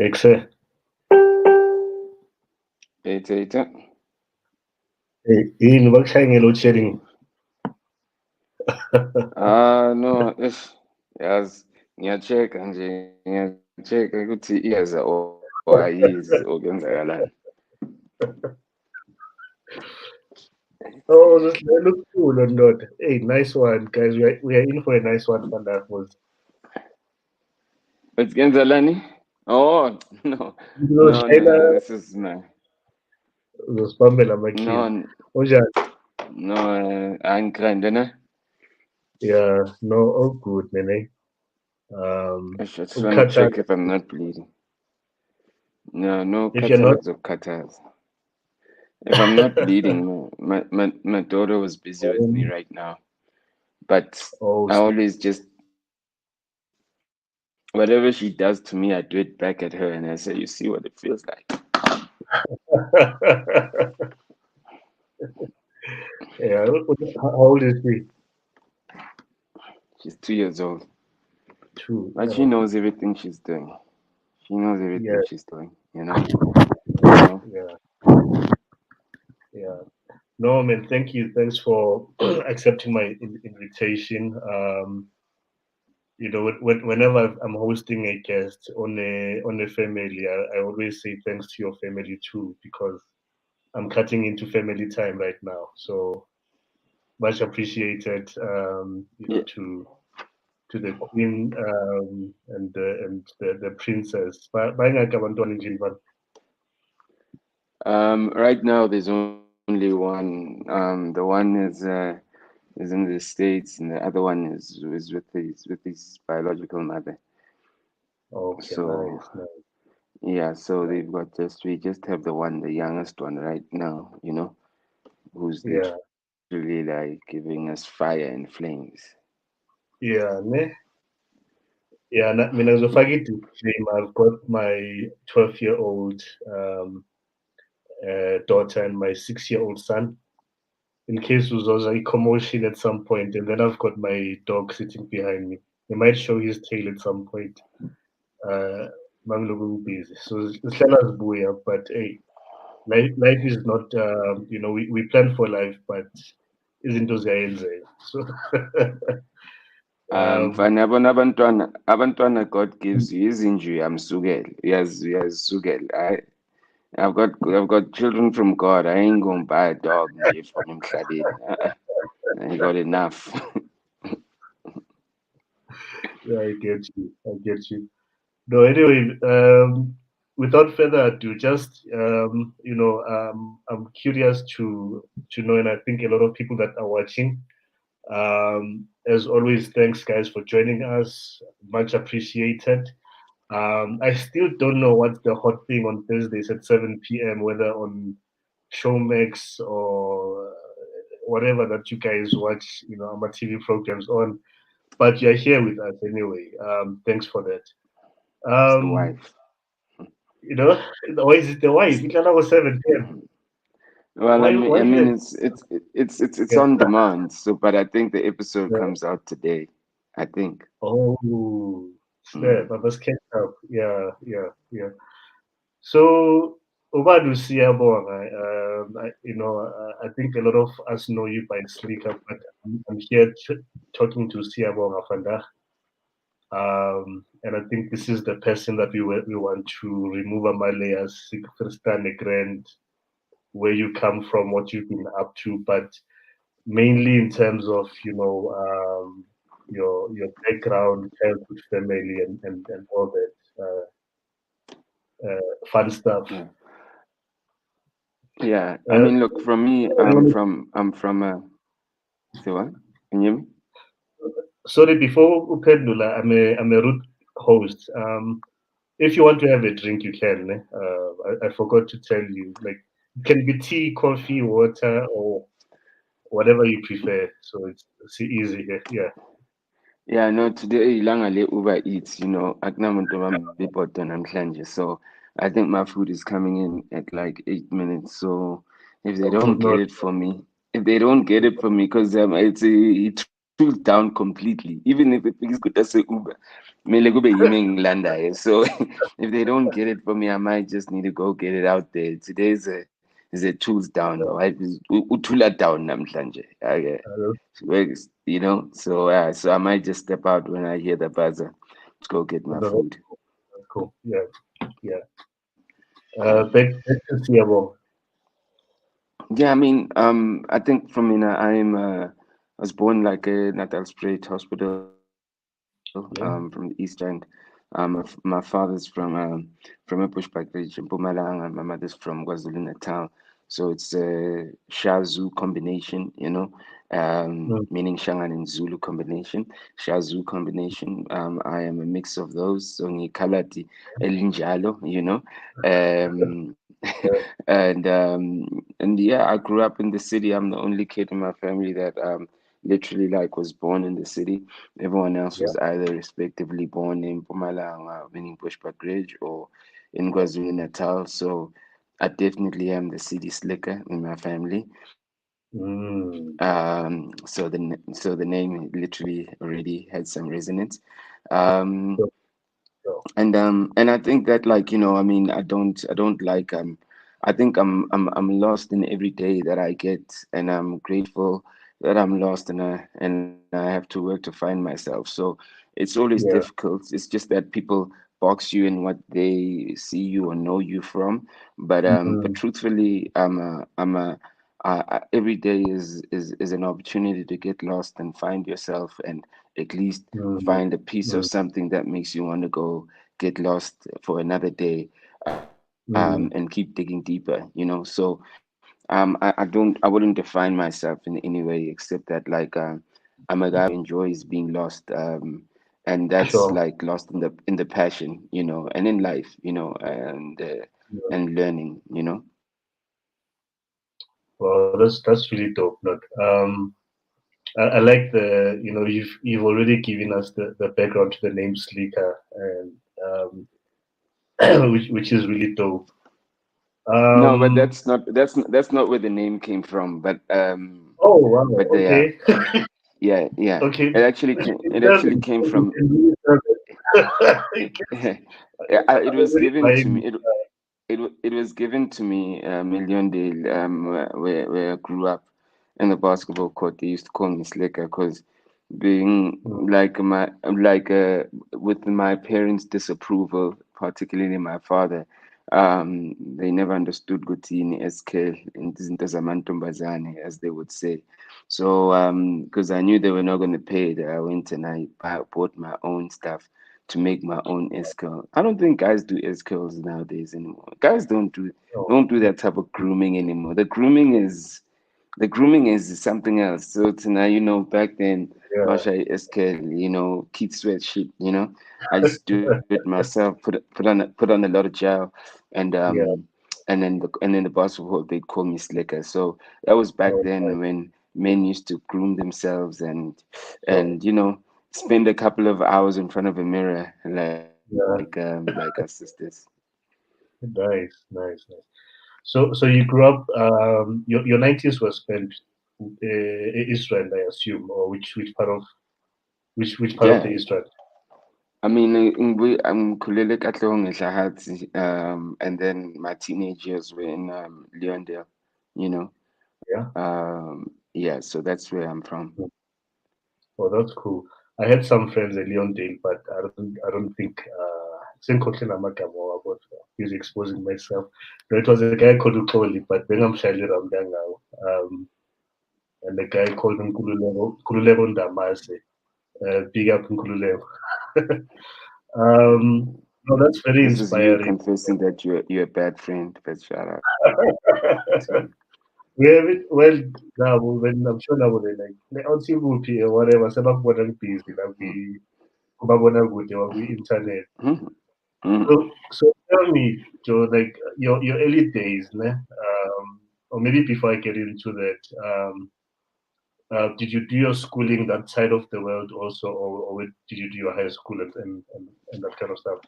Exe. Eta. Yini bakushaya nge-load shedding? No, yazi ngiyacheka nje, ngiyacheka ukuthi iyeza or ayizi or kwenzakalani. Oh, this looks cool or not? Hey, nice one, guys. We are in for a nice one, wonderful. But kwenzakalani? Oh, no. Shayla, This is my uzosibambela amakhili. no, Unjani? no, angigrande ne? Yeah, no, all good, nene. I just want to Ukhathale. check if I'm not bleeding. No, If you're not, khathala. If I'm not bleeding, my daughter was busy with me right now. But oh, I always just, whatever she does to me, I do it back at her and I say, you see what it feels like. yeah. How old is she? She's 2 years old. Two. But she knows everything she's doing. She knows everything Yeah, she's doing, you know? So, yeah, yeah. No, man. Thank you. Thanks for accepting my invitation. Whenever I'm hosting a guest on a family, I always say thanks to your family too, because I'm cutting into family time right now. So much appreciated, yeah. to the queen, and the princess. Bayingaki abantwana endlini bani? Right now, there's only one. The one is in the States, and the other one is with his biological mother. Okay, So nice, nice. yeah, so we just have the youngest one right now, who's Yeah, literally like giving us fire and flames. yeah, ne? Yeah, mina ngizofaka i-disclaimer. I've got my 12-year-old daughter and my 6-year-old son. In case there's a commotion at some point, and then I've got my dog sitting behind me. He might show his tail at some point. Mangiloku busy. So sihlala sibuya, but hey, life is not. We plan for life, but izinto ziyayenzeka. So um, Mfana yabona abantwana God gives you izinjury amsukele. Uyazisukela. I've got children from God. I ain't gonna buy a dog nje from emhlabeni. I got enough. yeah, I get you. I get you. No, anyway, without further ado, just I'm curious to know, and I think a lot of people that are watching. As always, thanks guys for joining us. Much appreciated. I still don't know what's the hot thing on Thursdays at 7 p.m. Whether on Showmax or whatever that you guys watch, our TV programs on. But you're here with us anyway. Thanks for that. It's the Um, wife. you know, or is it the wife? It was 7 p.m. Well, Why? I Why mean, you? it's Yeah. on demand. So, but I think the episode Yeah. comes out today. I think. Oh, Mm. snap! I must catch up. Yeah, yeah, yeah. So, Obadu Siyabonga, I think a lot of us know you by Slikour, but I'm here talking to Siyabonga Fanda. And I think this is the person that we want to remove our layers, understand the grand, where you come from, what you've been up to, but mainly in terms of your background, childhood, family, and all that fun stuff. Yeah. Yeah. I Uh, mean, look, from me, I'm from a. Say what? Can you hear me? Sorry, before Upendula, I'm a root host. If you want to have a drink, you can. I forgot to tell you. Like, it can be tea, coffee, water, or whatever you prefer. So it's easy here. Yeah. Yeah, no, today ilanga le Uber Eats, akunamuntu bambibhoda namhlanje. So I think my food is coming in at like 8 minutes. So if they Oh, don't get no. it for me, because it's a tooled down completely. Even if it is good as a Uber, mele kube yimi engilandayo. So if they don't get it for me, I might just need to go get it out there. Today is a tools down. My wife is utula down namhlanje. Okay. Uh, You know, so so I might just step out when I hear the buzzer to go get my no, food. that's cool. Yeah, yeah. Back to Siyabonga. Yeah, I mean, I think from I was born like a Natal Straight Hospital, from the East Yeah. End. My father's from a bushback village in Mpumalanga. My mother's from KwaZulu Natal, so it's a Shazulu combination, you know, Mm, meaning Shangan and Zulu combination, Shazulu combination. I am a mix of those, so ngikalati elinjalo, you know, um, yeah. and yeah, I grew up in the city. I'm the only kid in my family that literally like was born in the city. Everyone else Yeah. was either respectively born in Mpumalanga, meaning Bushbuck Ridge, or in Yeah. KwaZulu Natal. So I definitely am the city slicker in my family. Mm, So the name literally already had some resonance. Um, so, so, and I think that, like, you know, I mean, I don't like I think I'm lost in every day that I get, and I'm grateful that I'm lost, and I have to work to find myself. So it's always yeah. difficult. It's just that people box you in what they see you or know you from. But Mm, truthfully, every day is an opportunity to get lost and find yourself, and at least mm, find a piece of mm, something that makes you want to go get lost for another day, and keep mm, digging deeper, you know. So I wouldn't define myself in any way except that, like, I'm a guy who enjoys being lost, and that's sure. like lost in the passion, you know, and in life, you know, Yeah. and learning, you know. Well, that's really dope. Look, I like you've already given us the background to the name Slikour, and which is really dope. No, but Um, that's not where the name came from. oh wow, But the okay, yeah, okay. it actually came You from can really serve it. yeah, it I'm was already given to me. buying. It was given to me, Million where I grew up in the basketball court. They used to call me Slicker because being Mm, with my parents' disapproval, particularly my father, they never understood Gutini SK in zamantombazane, as they would say. So because I knew they were not going to pay it, I went and bought my own stuff to make my own S-curl. I don't think guys do S-curls nowadays anymore. Guys oh, don't do that type of grooming anymore. The grooming is something else. So to now, you know, back then, yeah, Basha SK, you know, Keith Sweat shit, you know. I just do it myself, put on a lot of gel, and yeah. and then the basketball they'd call me Slicker. So that was back Oh, then when men used to groom themselves sure. and you know, spend a couple of hours in front of a mirror Yeah, like our sisters. nice, nice, nice. So you grew up. Your 90s were spent in Israel, I assume, or which part of the Yeah, Israel? I mean, Kulele Katlong and then my teenage years were in Leondale, you know. Yeah. Yeah, so that's where I'm from. Oh, that's cool. I had some friends at Leondale, but I don't think Senkotlela Magamo about he's exposing myself. No, it was a guy called Ukoli, but then I'm Shali Ramdang now. And the guy called him Kululebo Ndamase. Big up Kululebo. No, that's very This is you inspiring. confessing that you're a bad friend, but shout out to you. We have it well now. When I'm sure now they like on TV or whatever. Some of what I'm busy, like we, kubabona kude or we internet. Mhm, mhm. So tell me, Joe, like your early days, ne? Or maybe before I get into that, did you do your schooling that side of the world also, or did you do your high school and that kind of stuff?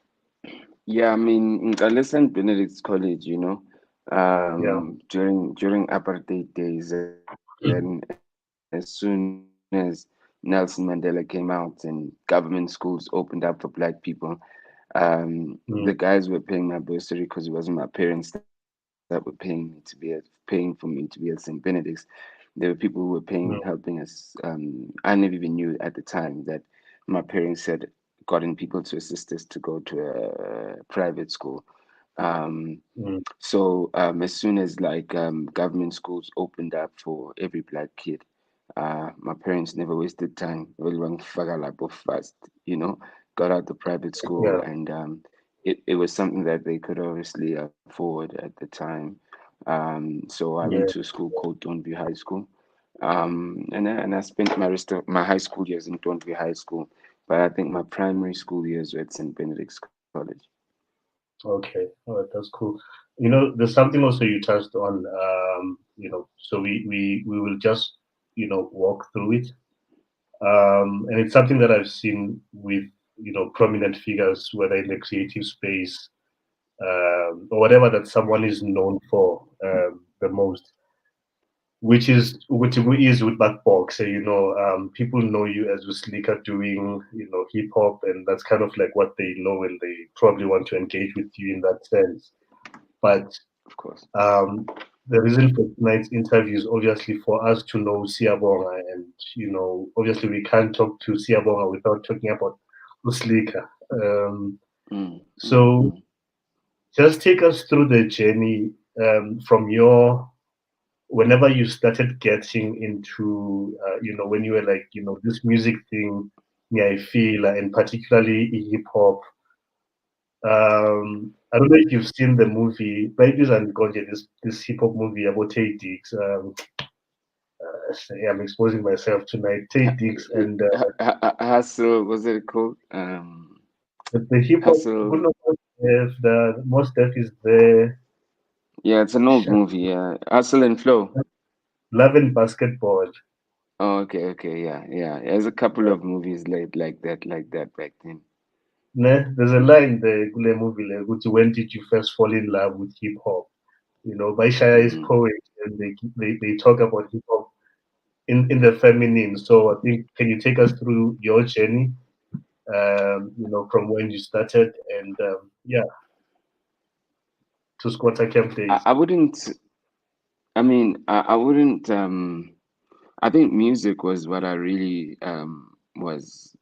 Yeah, I mean, in St. Benedict's College, you know, Yeah. during apartheid days, and as soon as Nelson Mandela came out and government schools opened up for black people. mm, The guys were paying my bursary because it wasn't my parents that were paying for me to be at St. Benedict's. There were people who were paying, helping mm, us. I never even knew at the time that my parents had gotten people to assist us to go to a private school. Um, mm, as soon as like government schools opened up for every black kid, my parents never wasted time. Well, went fast, you know, got out the private school, yeah, and it was something that they could obviously afford at the time. So I went yeah, to a school called Donview High School, and I spent my rest of my high school years in Donview High School, but I think my primary school years were at St. Benedict's College. okay, all right, that's cool. There's something also you touched on. So we will just walk through it. And it's something that I've seen with prominent figures, whether in the creative space or whatever that someone is known for the most, which is with that box. People know you as Slikour doing hip hop, and that's kind of like what they know, and they probably want to engage with you in that sense. But Of course. um, the reason for tonight's interview is obviously for us to know Siyabonga, and obviously we can't talk to Siyabonga without talking about Slikour. Mm, mm, So mm. just take us through the journey from your whenever you started getting into when you were like this music thing, yeah, I feel, and particularly hip hop. I don't know if you've seen the movie Babies and Gonja, this hip hop movie about Tay Diggs. I'm exposing myself tonight. Tay Diggs and Hustle, was it called? the hip hop. Hustle. Good number, the most stuff is the Yeah, it's an old movie. Yeah, Hustle and Flow. Love and Basketball. Oh, okay, okay, yeah, yeah. There's a couple of movies like that back then. There's a line there, Gule movie, like, which when did you first fall in love with hip hop? Baishaya is Mm. poet, and they talk about hip hop in the feminine. So I think, can you take us through your journey, from when you started and yeah, to squatter camp days? I wouldn't. I wouldn't. I think music was what I really was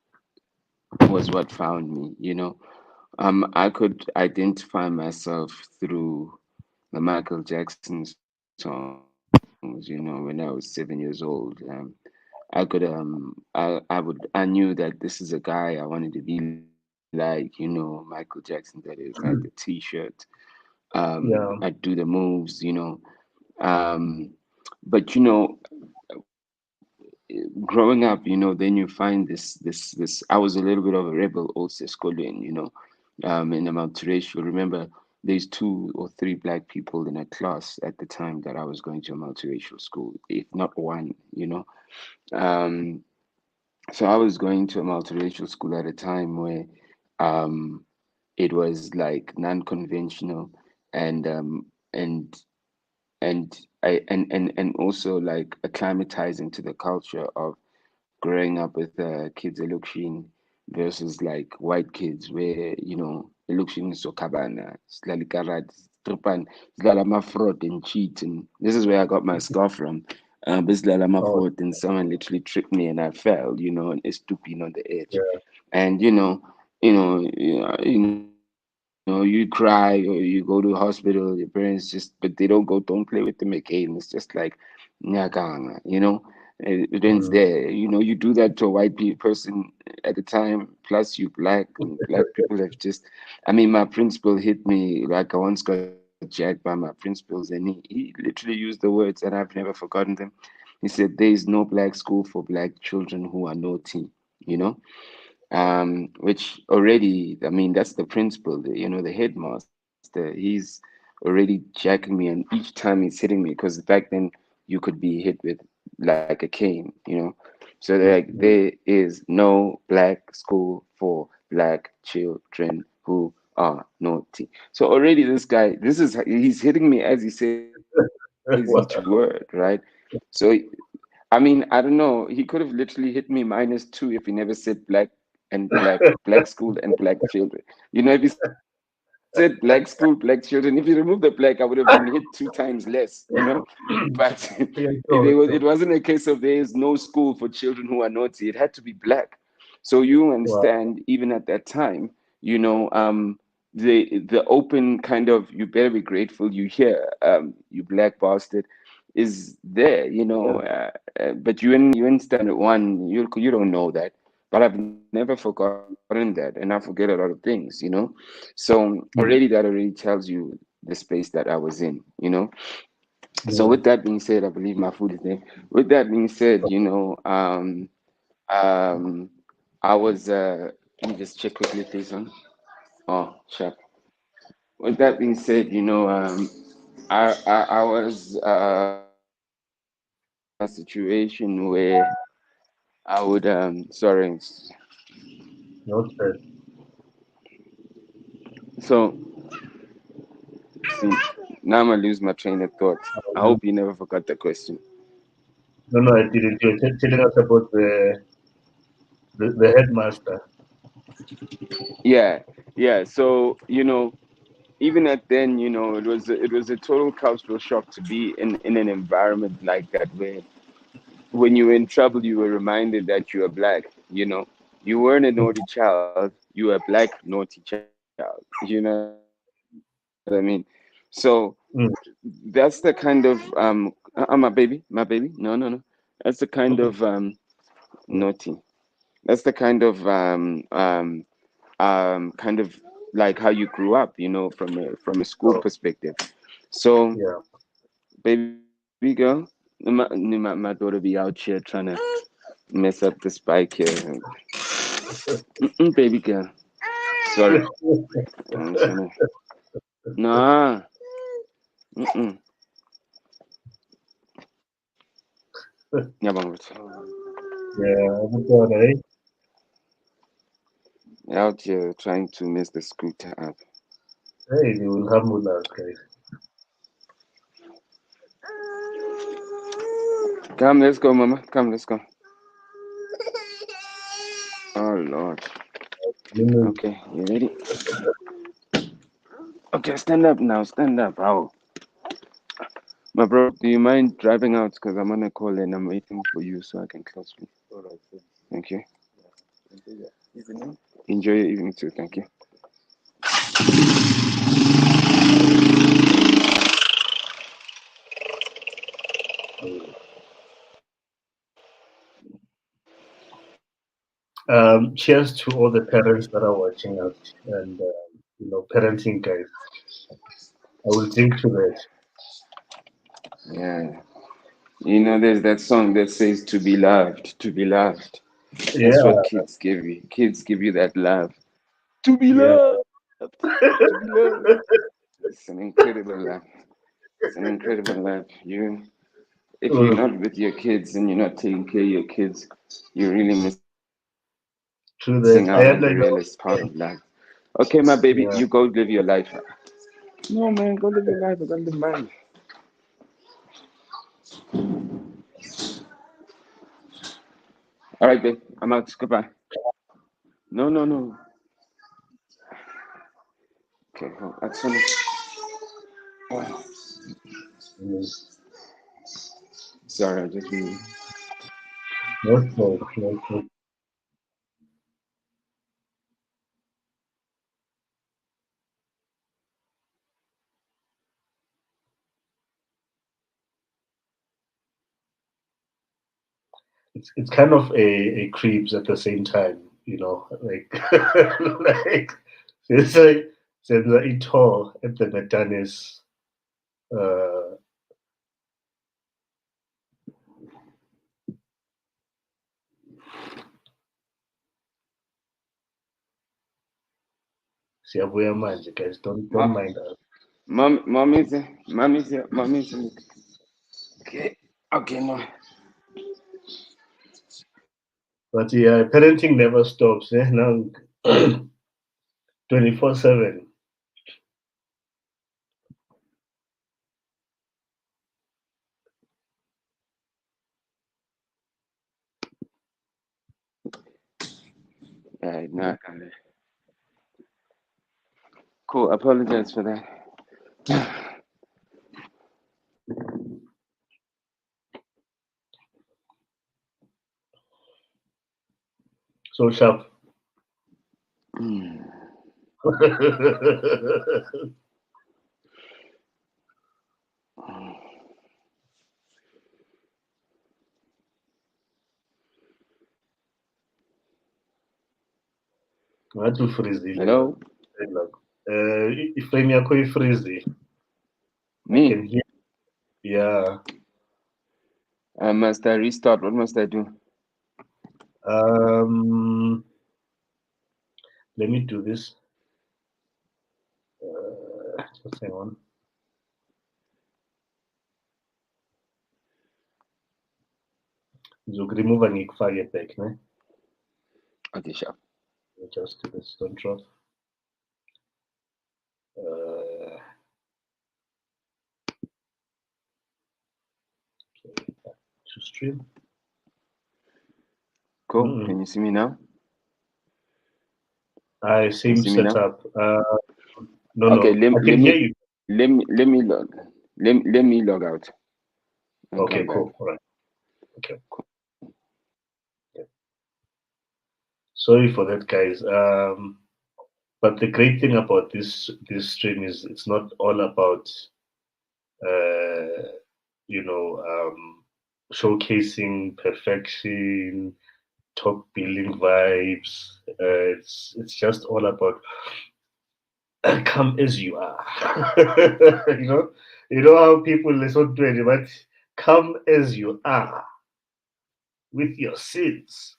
what found me. I could identify myself through the Michael Jackson songs. When I was 7 years old, I knew that this is a guy I wanted to be like. Michael Jackson. That is, I had the T-shirt. I Yeah. do the moves. Um, but growing up, then you find this. I was a little bit of a rebel also schooling. In a multiracial. Remember, there's two or three black people in a class at the time that I was going to a multiracial school, if not one. Um, so I was going to a multiracial school at a time where um, it was like non-conventional and and and also like acclimatizing to the culture of growing up with kids Elukshin versus like white kids where Elukshin is so cabana, slali karat, stripan, slala fraud and cheat, and this is where I got my scar from. This slala Oh, fraud and someone literally tripped me and I fell, and it's stooping on the edge, yeah. and you cry or you go to hospital. Your parents but they don't go. Don't play with them again. It's just like nyakanga. It ends Mm. there. You do that to a white person at a time. Plus, you black and black people have just. I mean, my principal hit me like I once got jacked by my principals, and he literally used the words, and I've never forgotten them. He said, "There is no black school for black children who are naughty." You know, which already, I mean, that's the principal, the headmaster. He's already jacking me, and each time he's hitting me, because back then you could be hit with like a cane. So they're like, there is no black school for black children who are naughty. So already this guy, he's hitting me as he says each word, right? So I mean, I don't know. He could have literally hit me -2 if he never said black school and black children. You know, if he said black school, black children, if you remove the black, I would have been hit 2 times less, But Yeah, it so wasn't a case of there is no school for children who are naughty. It had to be black. So you wow. understand, even at that time, the open kind of you better be grateful you here, you black bastard, is there, Yeah. but you in standard one, you don't know that. But I've never forgotten that, and I forget a lot of things. So already Mm, that already tells you the space that I was in. So mm, with that being said, I believe my food is there. With that being said, um, I was let me just check quickly, please. Huh? Oh, sharp. With that being said, I was in a situation where I would sorry. no stress. So see, now I'm gonna lose my train of thought. I Um, hope you never forgot the question. no, no, I didn't. You're telling us about the headmaster. Yeah, yeah. So even at then, it was a total cultural shock to be in an environment like that where when you were in trouble, you were reminded that you are black. You weren't a naughty child, you were a black naughty child. You know what I mean? So that's the kind of my baby, no, no, no. That's the kind of naughty. That's the kind of kind of like how you grew up, from a school So, perspective. So, yeah. baby girl, my daughter be out here trying to mess up this bike here. Baby girl, sorry. I'm trying to. Nah. Mm-mm. Yabang Yeah, good God, eh? out here trying to mess the scooter up. Hey, they will humble us, guys. Come, let's go, mama. Come, let's go. Oh Lord. Mm, Okay, you ready? Okay, stand up now. Stand up. How? My bro, do you mind driving out? Because I'm on a call and I'm waiting for you so I can close, please. Thank you. Enjoy your evening too. Thank you. cheers to all the parents that are watching us and parenting guys. I will drink to that. Yeah. There's that song that says to be loved, to be loved. That's Yeah, what kids give you. Kids give you that love. To be yeah. loved. To be loved. It's an incredible love. It's an incredible love. If you're Oh, not with your kids and you're not taking care of your kids, you're really missing out on the realest part of true love. that. I had like, Okay, my baby, you go live your life. yeah. No, man, go live your life. I gotta live mine. All right, babe. I'm out. Goodbye. No, no, no. Okay, hold. That's Soni. Oh, Mm, sorry, I just really. no stress, no stress. It's kind of a creeps at the same time, like like senza ito at the Metanis uh Siyabuya manje, guys. Don't Ma- mind us. Mommy's here. Mommy's here. Okay. Okay, no. But yeah, parenting never stops, eh? Now 24/7. No, I got it. Cool. Apologize for that. So sharp. Mm. Ngathi ufrizile la. Hello? Iframe yakho ifrizi. I Me? can hear. Yeah. Must I restart? What must I do? Um. Let me do this. Just hang on. Ngizokuremove ngikufake back, ne? Okay, sure. Just do this. Don't drop. To stream. Cool. Can you see me now? Can you Same see me now? setup. No, Okay, no. I can hear you. let me log let me log out and Okay, come back. cool. All right. Okay. Yeah. Sorry for that, guys. But the great thing about this stream is it's not all about uh, showcasing perfection, top billing vibes. It's just all about come as you are. you know, you know how people listen to it, but come as you are with your sins,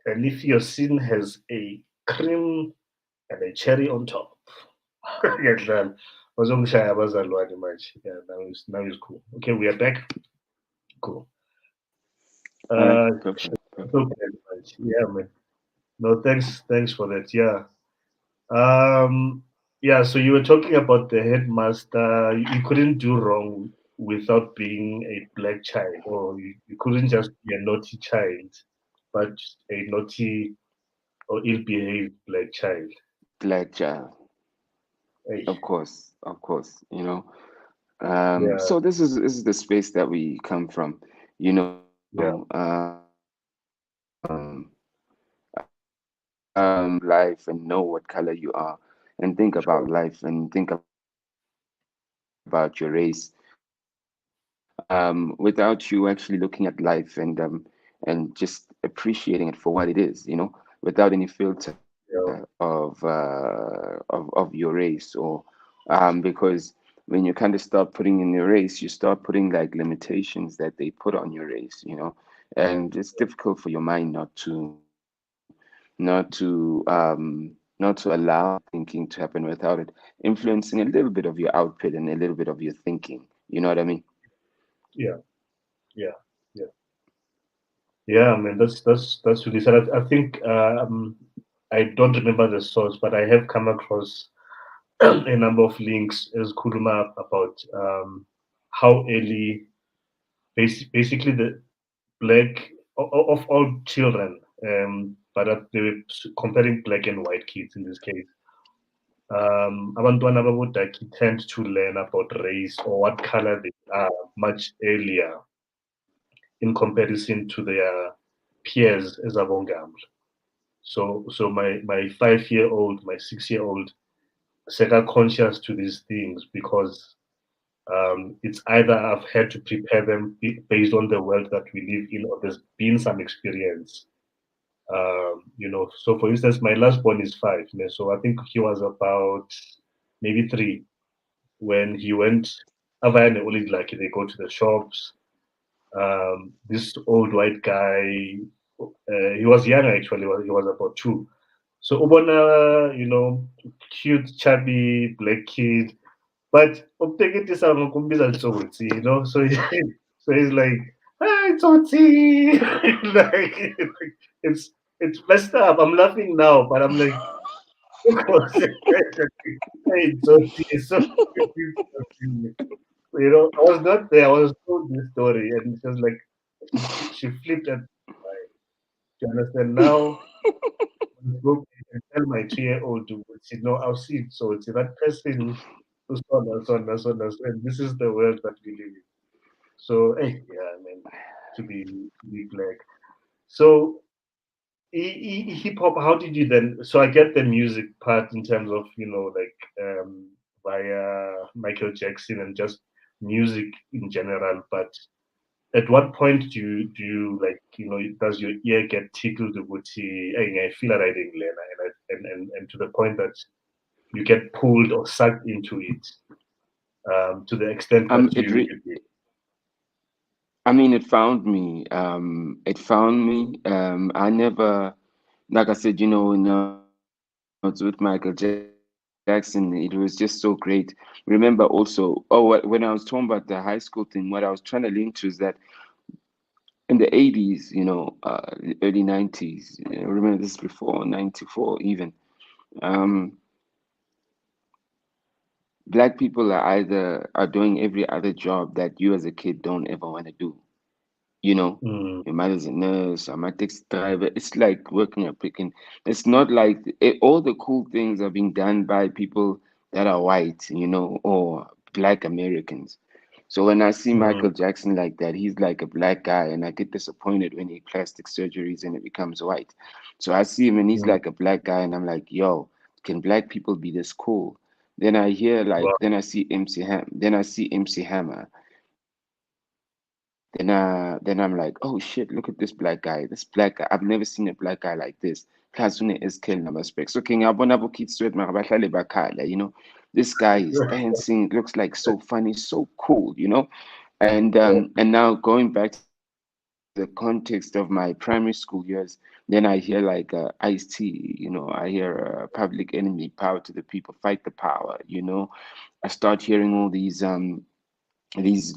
and if your sin has a cream and a cherry on top. Ngiyadlala. Bazongishaya abazalwane manje. Yeah, now is cool. Okay, we are back. Cool. All right, Uh, perfect, perfect. okay, manje. Yeah, man. No, thanks for that. Yeah. Yeah, so you were talking about the headmaster. You couldn't do wrong without being a black child, or you couldn't just be a naughty child, but a naughty or ill-behaved black child. Black child, Hey, of course, of course. yeah, So this is the space that we come from. You know, yeah, life and know what color you are, and think about sure, life and think about your race. Without you actually looking at life and just appreciating it for what it is, without any filter yeah, of your race, or because when you kind of start putting in your race, you start putting like limitations that they put on your race, and it's difficult for your mind not to allow thinking to happen without it influencing a little bit of your output and a little bit of your thinking. You know what I mean? yeah, yeah, yeah, yeah. I mean, that's really sad. I think I don't remember the source, but I have come across a number of links as Kuruma about how early, basically the black of all children, but they were comparing black and white kids in this case. Abantwana babodaki tend to learn about race or what color they are much earlier in comparison to their peers as abongam. So my 5-year-old, my 6-year-old, sega conscious to these things because it's either I've had to prepare them based on the world that we live in, or there's been some experience. So for instance, my last born is 5, so I think he was about maybe 3 when he went. Avayane only like they go to the shops. This old white guy, he was young actually. He was about 2. So Ubona, cute, chubby black kid, but ukuteketisa ngokumbiza Tsotsi, so so he's like, hi Tsotsi, like it's messed up. I'm laughing now, but I'm like, hey Tsotsi, it's so confusing. I was not there. I was told this story, and she was like, she flipped and like, do you understand now? go and tell my 2-year-old to say, no, I'll see it. So it's that person who's and this is the world that we live in. So hey, yeah, I mean, to be black. So hip hop, how did you then? So I get the music part in terms of like via Michael Jackson and just music in general, but at what point do you like does your ear get tickled with I feel that I didn't learn and to the point that you get pulled or sucked into it to the extent that It you did. I mean, it found me. It found me. I never, like I said, notes with Michael Jackson. It was just so great. Remember also, when I was talking about the high school thing, what I was trying to link to is that in the 80s, the early 90s, remember this before 94 even, um, black people are doing every other job that you as a kid don't ever want to do. You know, Mm, your mother's a nurse, I'm a taxi driver. It's like working at picking. It's not like all the cool things are being done by people that are white, or black Americans. So when I see mm, Michael Jackson like that, he's like a black guy, and I get disappointed when he plastic surgeries and it becomes white. So I see him and he's mm. like a black guy, and I'm like, yo, can black people be this cool? Wow. Then I see then I see MC Hammer. Then I'm like, oh shit, look at this black guy. This black guy, I've never seen a black guy like this. Plus une is killing number specs. Okay, ngiyabona abo kids sweat mara bahlale bakhala. This guy is dancing, it looks like so funny, so cool. And now going back to the context of my primary school years, then I hear like Ice-T, I hear Public Enemy, Power to the People, Fight the Power. I start hearing all these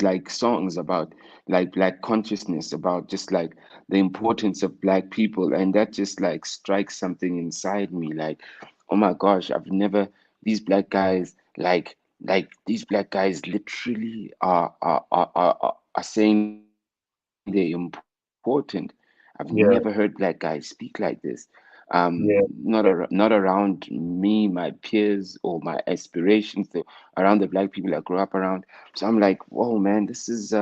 like songs about like black consciousness, about just like the importance of black people, and that just like strikes something inside me, like, oh my gosh, I've never these black guys like these black guys literally are saying they're important. I've never heard black guys speak Yeah, like this. yeah, Not around me, my peers, or my aspirations, around the black people I grew up around. So I'm like, whoa, man, this is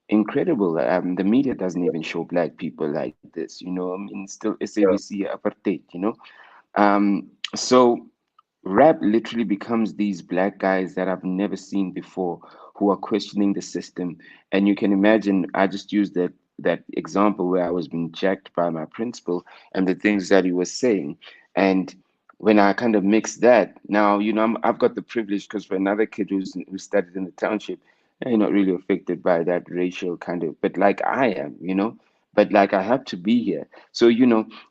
incredible. The media doesn't even show black people like this. I mean, still yeah, SABC apartheid. So rap literally becomes these black guys that I've never seen before, who are questioning the system. And you can imagine, I just used that example where I was being jacked by my principal and the things that he was saying. And when I kind of mix that, now, I've got the privilege, because for another kid who studied in the township, they're not really affected by that racial kind of, but like I am. But like I have to be here. So,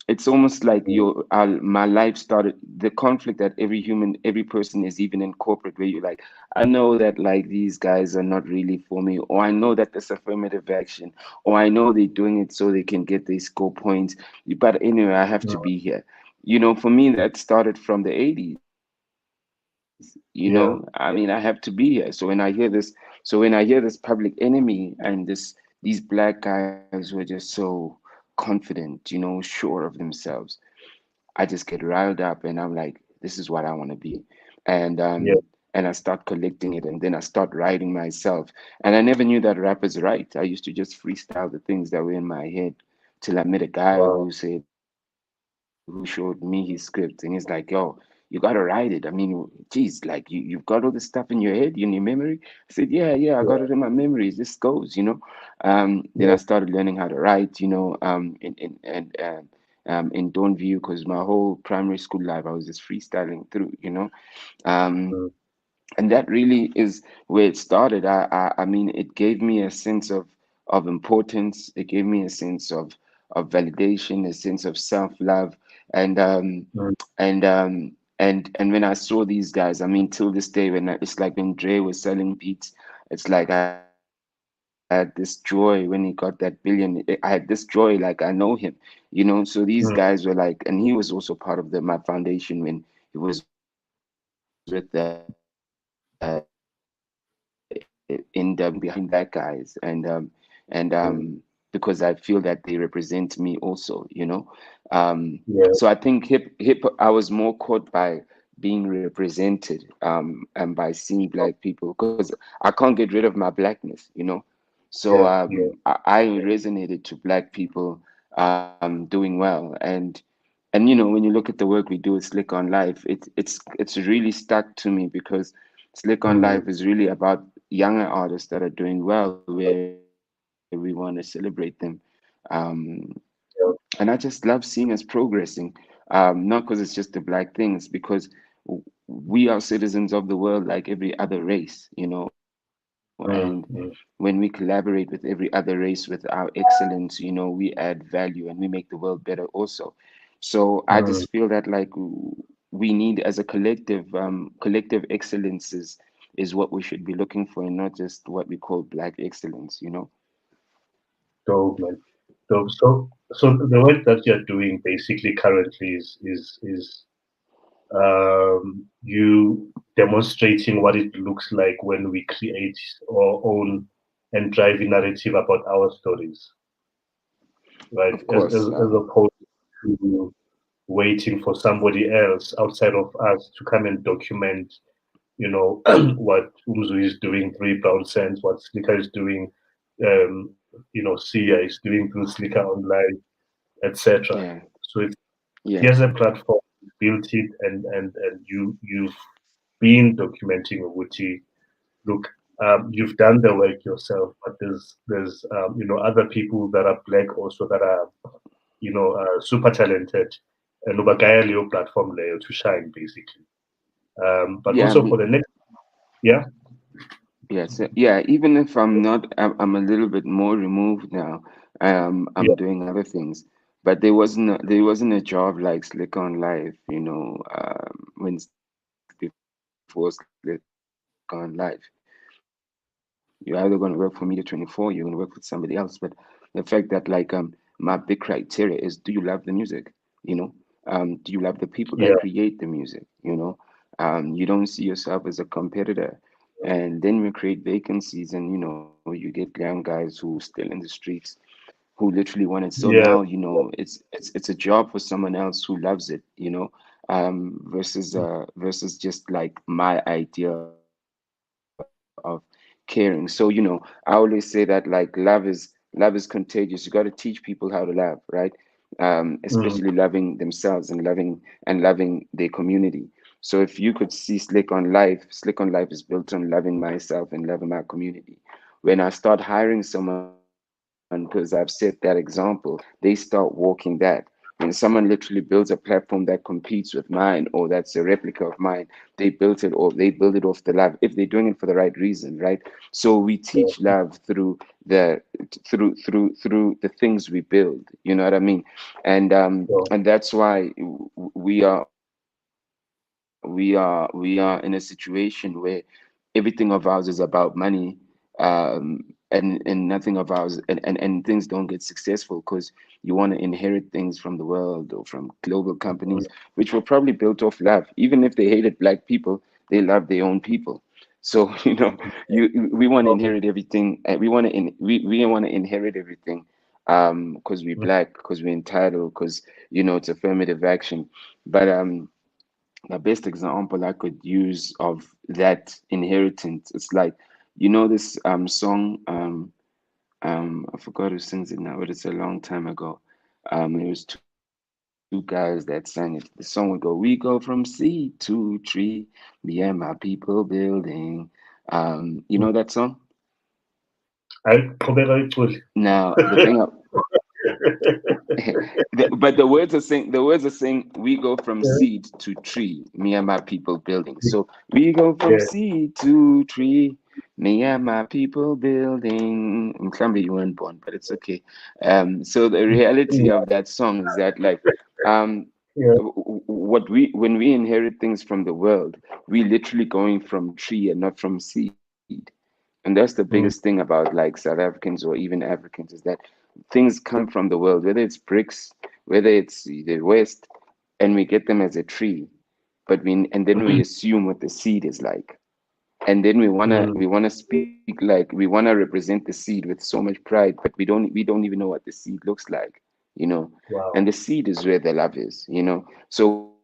it's almost like mm, my life started, the conflict that every person is, even in corporate, where you're like, I know that like these guys are not really for me, or I know that this affirmative action, or I know they're doing it so they can get their score points, but anyway, I have to mm, be here. For me, that started from the 80s. I mean, I have to be yeah, here. So when I hear this public enemy, and these black guys who are just so confident, sure of themselves, I just get riled up, and I'm like, this is what I want to be. And I yeah. start collecting it, and then I start writing myself. And I never knew that rappers write. I used to just freestyle the things that were in my head, till I met a guy Wow. who showed me his script, and he's like, yo, you gotta write it. I mean, geez, like you've got all this stuff in your head, in your memory. I said, yeah, I got it in my Yeah, memories. This goes. Then I started yeah, learning how to write, in Don't View, because my whole primary school life I was just freestyling through. Um, mm, and that really is where it started. I mean, it gave me a sense of importance. It gave me a sense of validation, a sense of self love, and mm, and um and when I saw these guys, I mean, till this day, it's like when Dre was selling beats, it's like I had this joy when he got that billion. I had this joy, like I know him, So these guys were like, and he was also part of my foundation when he was with in the behind black guys, and mm, because I feel that they represent me also, you know. yeah, So I think hip I was more caught by being represented and by seeing black people, because I can't get rid of my blackness, you know. So yeah, yeah. I resonated to black people doing well. And you know, when you look at the work we do with Slick on Life, it's really stuck to me, because Slick on Mm, Life is really about younger artists that are doing well, where we want to celebrate them. Um, and I just love seeing us progressing, not because it's just the black things, because we are citizens of the world like every other race, you know. And when we mm. collaborate with every other race with our excellence, you know, we add value and we make the world better also. So I just feel that like we need, as a collective excellence is what we should be looking for, and not just what we call black excellence, you know. Dope, man. Dope. So the work that you're doing basically currently is you demonstrating what it looks like when we create our own and drive a narrative about our stories, right? Of As course. opposed to waiting for somebody else outside of us to come and document, what Umzu is doing through BrownSense, what Slikour is doing, Sia is doing through SlikourOnLife, etc. Yeah. So it's Yeah. here's a platform, built it, and you've been documenting Uguti. Look, you've done the work yourself, but there's other people that are black also that are super talented, and ubagaya Leo platform layer to shine basically. But Yeah. I also for mean, the next, yeah, yes. Yeah. Even if I'm not, I'm a little bit more removed now. I'm yeah, doing other things. But there wasn't a job like Slick on Life, you know, when before Slick on Life. You're either going to work for Media 24, you're going to work for somebody else. But the fact that my big criteria is, do you love the music? You know, do you love the people that create the music? yeah, You don't see yourself as a competitor. And then we create vacancies, and you get young guys who still in the streets, who literally want it. So now, yeah, it's a job for someone else who loves it, versus just like my idea of caring. So I always say that like love is contagious. You got to teach people how to love, right? Especially loving mm, themselves and loving their community. So if you could see Slick on Life is built on loving myself and loving my community. When I start hiring someone, because I've set that example, they start walking that. When someone literally builds a platform that competes with mine, or that's a replica of mine, they build it off the love, if they're doing it for the right reason, right? So we teach love through the things we build, you know what I mean? so, And that's why we are in a situation where everything of ours is about money, and nothing of ours, and things don't get successful because you want to inherit things from the world or from global companies, mm, which were probably built off love. Even if they hated black people, they love their own people. So we want to so, inherit everything. We want to inherit everything, because we're mm, black, because we're entitled, because it's affirmative action. But the best example I could use of that inheritance, it's like, this song, I forgot who sings it now, but it's a long time ago. It was two guys that sang it. The song would go, "We go from sea to tree, me and my people building." You know that mm. song? I qhubeka Now the thing, but the words are saying, we go from yeah, seed to tree, me and my people building. So we go from yeah, seed to tree, me and my people building. Mklambi, you weren't born, but it's okay. So the reality yeah, of that song is that, like, um yeah, what we when we inherit things from the world, we literally going from tree and not from seed. And that's the biggest thing mm, about like South Africans or even Africans, is that things come from the world, whether it's bricks, whether it's the West, and we get them as a tree, and then we assume what the seed is like. and then mm, we wanna speak like we wanna represent the seed with so much pride, but we don't even know what the seed looks like, you know. wow. And the seed is where the love is, you know. So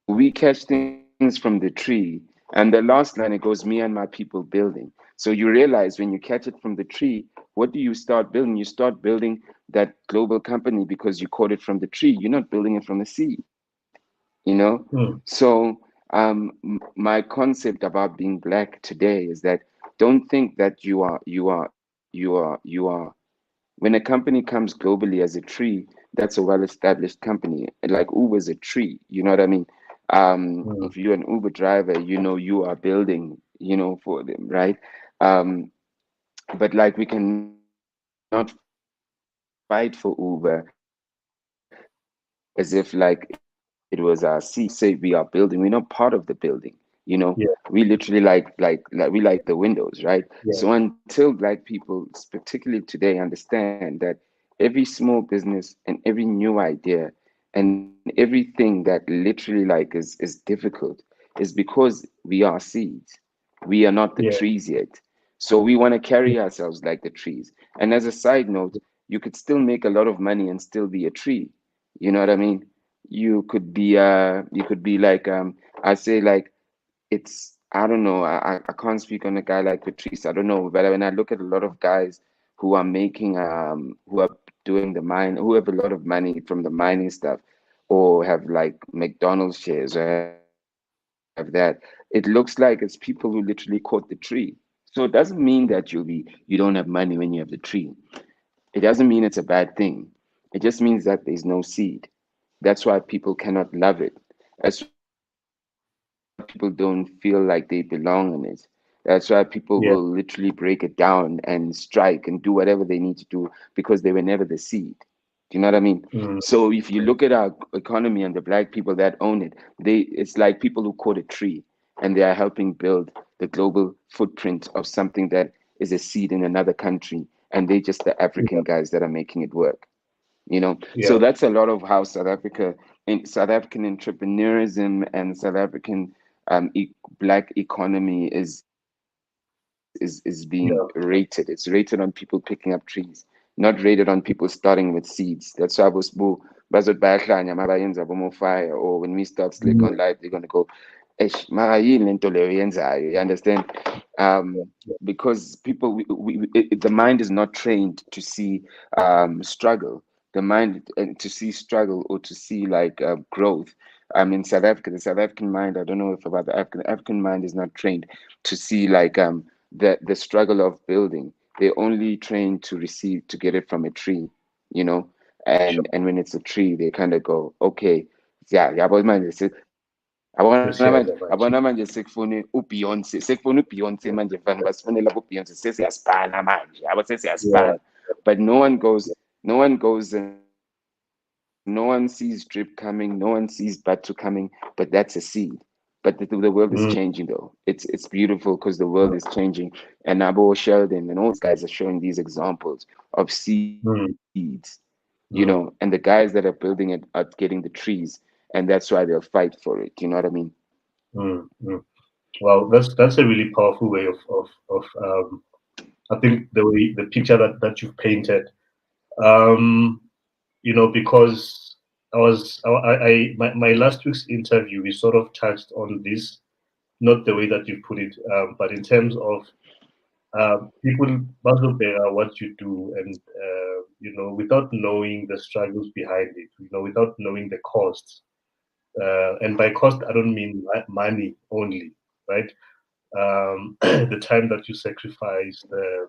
we catch things from the tree, and the last line it goes, me and my people building. So you realize when you catch it from the tree, what do you start building? You start building that global company because you caught it from the tree. You're not building it from the seed, you know. So Mm, my concept about being black today is that don't think that you are when a company comes globally as a tree, that's a well-established company. Like Uber is a tree, you know what I mean? mm, If you're an Uber driver, you know you are building, you know, for them, right? Um, but like we cannot fight for Uber as if like it was our seed. We cannot say we are building. We're not part of the building. You know, we literally we like the windows, right? yeah, So until black people, particularly today, yeah, understand that every small business and every new idea and everything that literally like is difficult is because we are seeds. We are not the trees yet. So we want to carry yeah, ourselves like the trees. And as a side note, you could still make a lot of money and still be a tree. You know what I mean? You could be like I say like I don't know. I can't speak on a guy like Patrice. I don't know. But when I look at a lot of guys who are making who are doing the mine, who have a lot of money from the mining stuff, or have like McDonald's shares or have that, it looks like it's people who literally caught the tree. So it doesn't mean that you don't have money when you have the tree. It doesn't mean it's a bad thing. It just means that there's no seed. That's why people cannot love it. That's why people don't feel like they belong in it. That's why people will literally break it down and strike and do whatever they need to do because they were never the seed. Do you know what I mean? So if you look at our mm, economy and the black people that own it, it's like people who caught a tree and they are helping build the global footprint of something that is a seed in another country, and they're just the African guys that are yeah, making it work. So that's a yeah, lot of how South Africa in South African entrepreneurism and South African black economy is being rated. It's yeah, rated on people picking up trees, not rated on people starting with seeds. That's why bazothi bayahlanya mabayenza bomo-fire, or when we start Slick on mm, Live, they're gonna go, eish, mara yini lento leyo yenzayo, you understand? Because people the mind is not trained to see struggle, the mind to see struggle or to see like growth. In South Africa, the South African mind, I don't know if about the African mind is not trained to see like the struggle of building. They're only trained to receive to get it from a tree, you know. sure. And when it's a tree, they kind of go, okay, yeah, yabo manje Sesiyaza abona manje. manje sekufuna uBeyonce manje vanhu basifunela kuBeyonce, sesiyasipana manje, yabo Yeah, sesiyasipana. But no one goes and no one sees drip coming, no one sees bud coming, but that's a seed. But the world is changing though. mm, It's beautiful because the world is changing. And Abo Sheldon and all these guys are showing these examples of seeds, mm, and the guys that mm, are building it are getting the trees, and that's why they'll fight for it. You know what I mean? mm, mm. Well, that's a really powerful way of I think the picture that you've painted. Um, because my last week's interview, we sort of touched on this, not the way that you put it, but in terms of people bear what you do, and without knowing the struggles behind it, without knowing the costs, and by cost I don't mean money only, right? The time that you sacrifice, the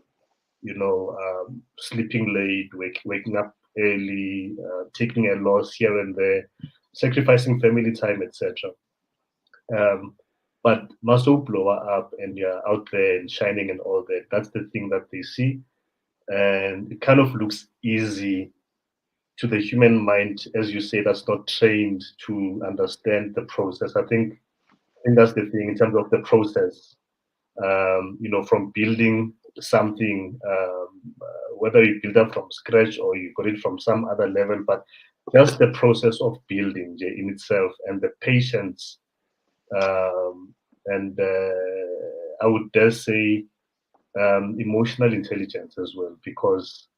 sleeping late, waking up early, taking a loss here and there, sacrificing family time, etc. Um, but muscle blower up and you're out there and shining and all that. That's the thing that they see, and it kind of looks easy to the human mind, as you say, that's not trained to understand the process. I think that's the thing in terms of the process. From building something, whether you build up from scratch or you got it from some other level, but just the process of building in itself and the patience, and I would dare say emotional intelligence as well, because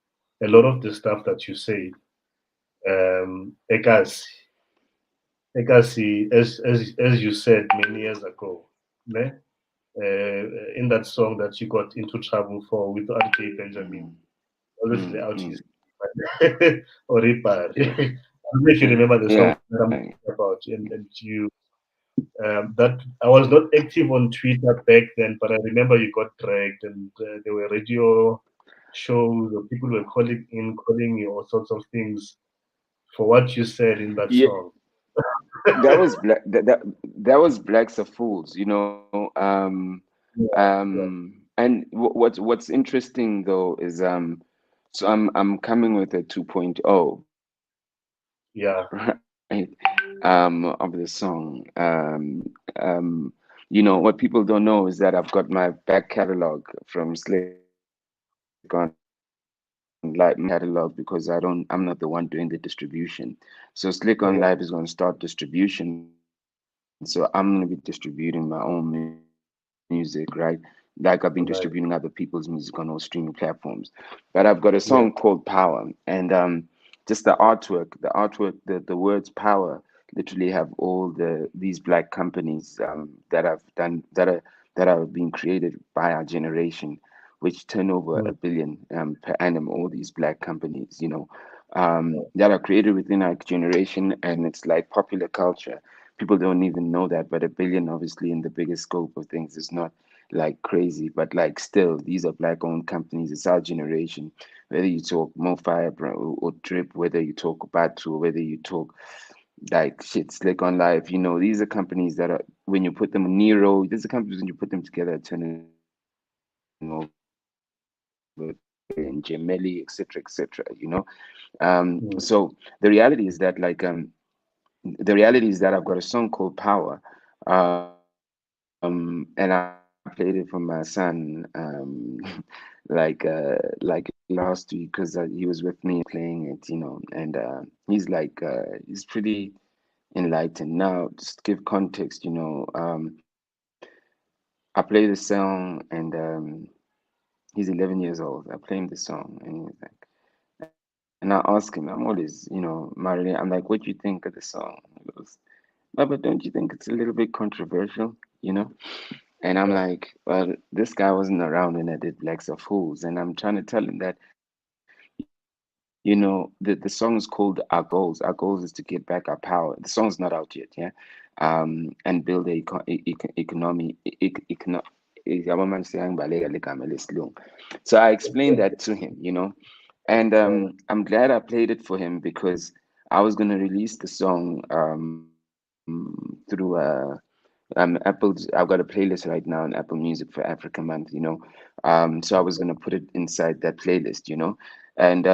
a lot of the stuff that you say, Ekasi, Ekasi, as you said many years ago, ne? In that song that you got into trouble for with R.J. Benjamin, obviously out his or Ripar. I don't know if you remember the song Yeah. that I'm talking about, and you that I was not active on Twitter back then, but I remember you got dragged, and there were radio shows, or people were calling you all sorts of things for what you said in that Yeah, song. that was black. That was Blacks are Fools. You know. Yeah, yeah, And what's interesting though is so I'm coming with a 2.0, yeah, right? Of the song. What people don't know is that I've got my back catalog from Slick on Light catalog, because I'm not the one doing the distribution. So Slick on yeah, Life is going to start distribution. So I'm going to be distributing my own music, right? Like I've been distributing other people's music on all nice. streaming platforms. But I've got a song called Power, and just the artwork, the words power literally have all these black companies that have been created by our generation, which turn over Mm, 1 billion per annum. All these black companies, that are created within our generation, and it's like popular culture. People don't even know that, but 1 billion, obviously, in the bigger scope of things, is not like crazy, but like still, these are black-owned companies. It's our generation. Whether you talk Mofire or Drip, whether you talk Batu, whether you talk like shit, Slick on Life, these are companies that are, when you put them Nero, these are companies when you put them together, turning over 1 billion, Gemelli, etc., etc. So mm, the reality is that I've got a song called Power, and I played it for my son, like last week, because he was with me and we were playing it, and he's pretty enlightened. Now, just to give context, I play the song, and he's 11 years old. I play him the song, and he's like, and I ask him, I'm always, Marilyn, I'm like, what do you think of the song? He goes, but don't you think it's a little bit controversial, you know? And I'm yeah, like, well, this guy wasn't around when I did Blacks are Fools. And I'm trying to tell him that, the song is called Our Goals. Our goals is to get back our power. The song's not out yet, yeah? And build economy, yabona manje seyangibaleka le gama lesilungu. So I explained that to him, And yeah, I'm glad I played it for him, because I was going to release the song through Apple. I've got a playlist right now on Apple Music for Africa Month, so I was gonna put it inside that playlist, And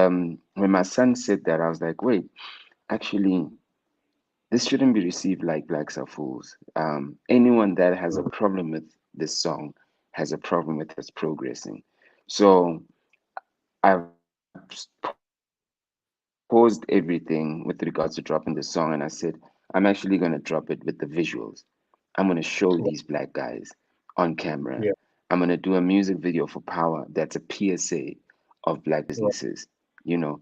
when my son said that, I was like, wait, actually, this shouldn't be received like Blacks are Fools. Anyone that has a mm, problem with this song has a problem with us progressing. So I've paused everything with regards to dropping the song, and I said, I'm actually gonna drop it with the visuals. I'm going to show these black guys on camera. I'm going to do a yeah, music video for Power that's a PSA of black businesses. yeah,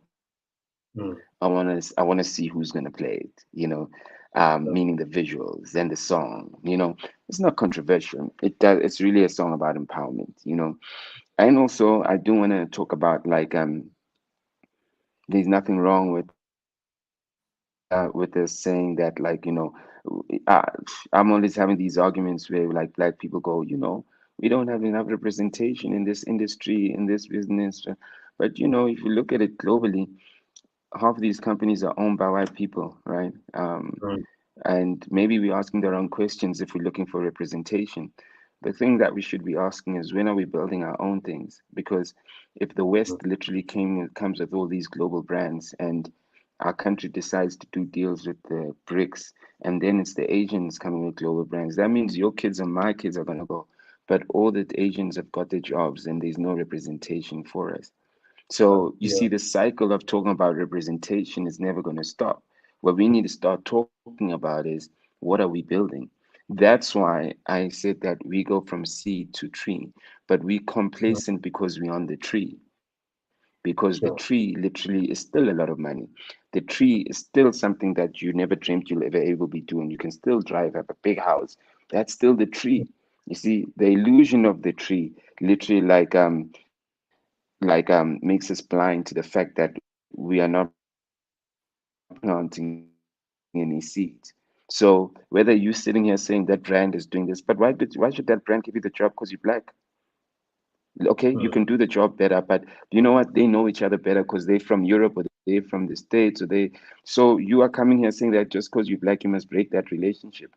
I want to see who's going to play it, meaning the visuals and the song. It's not controversial. It's really a song about empowerment. And also, I do want to talk about like there's nothing wrong with us saying that, like, I'm always having these arguments where like black people go, we don't have enough representation in this industry, in this business. But if you look at it globally, half of these companies are owned by white people, right? mm, And maybe we're asking the wrong questions if we're looking for representation. The thing that we should be asking is, when are we building our own things? Because if the mm, West literally comes with all these global brands, and our country decides to do deals with the BRICS, and then it's the Asians coming with global brands, that means your kids and my kids are going to go. But all the Asians have got their jobs, and there's no representation for us. So you yeah, see, the cycle of talking about representation is never going to stop. What we need to start talking about is, what are we building? That's why I said that we go from seed to tree, but we Mm, complacent because we're on the tree. Because the tree sure. literally is still a lot of money. The tree is still something that you never dreamt you'll ever able be doing. You can still drive, have a big house. That's still the tree. You see, the illusion of the tree literally makes us blind to the fact that we are not planting any seeds. So whether you sitting here saying that brand is doing this, but why should that brand give you the job? Because you're black. Okay, you can do the job better, but you know what? They know each other better because they're from Europe or they're from the States or they. So you are coming here saying that just because you're black, you must break that relationship.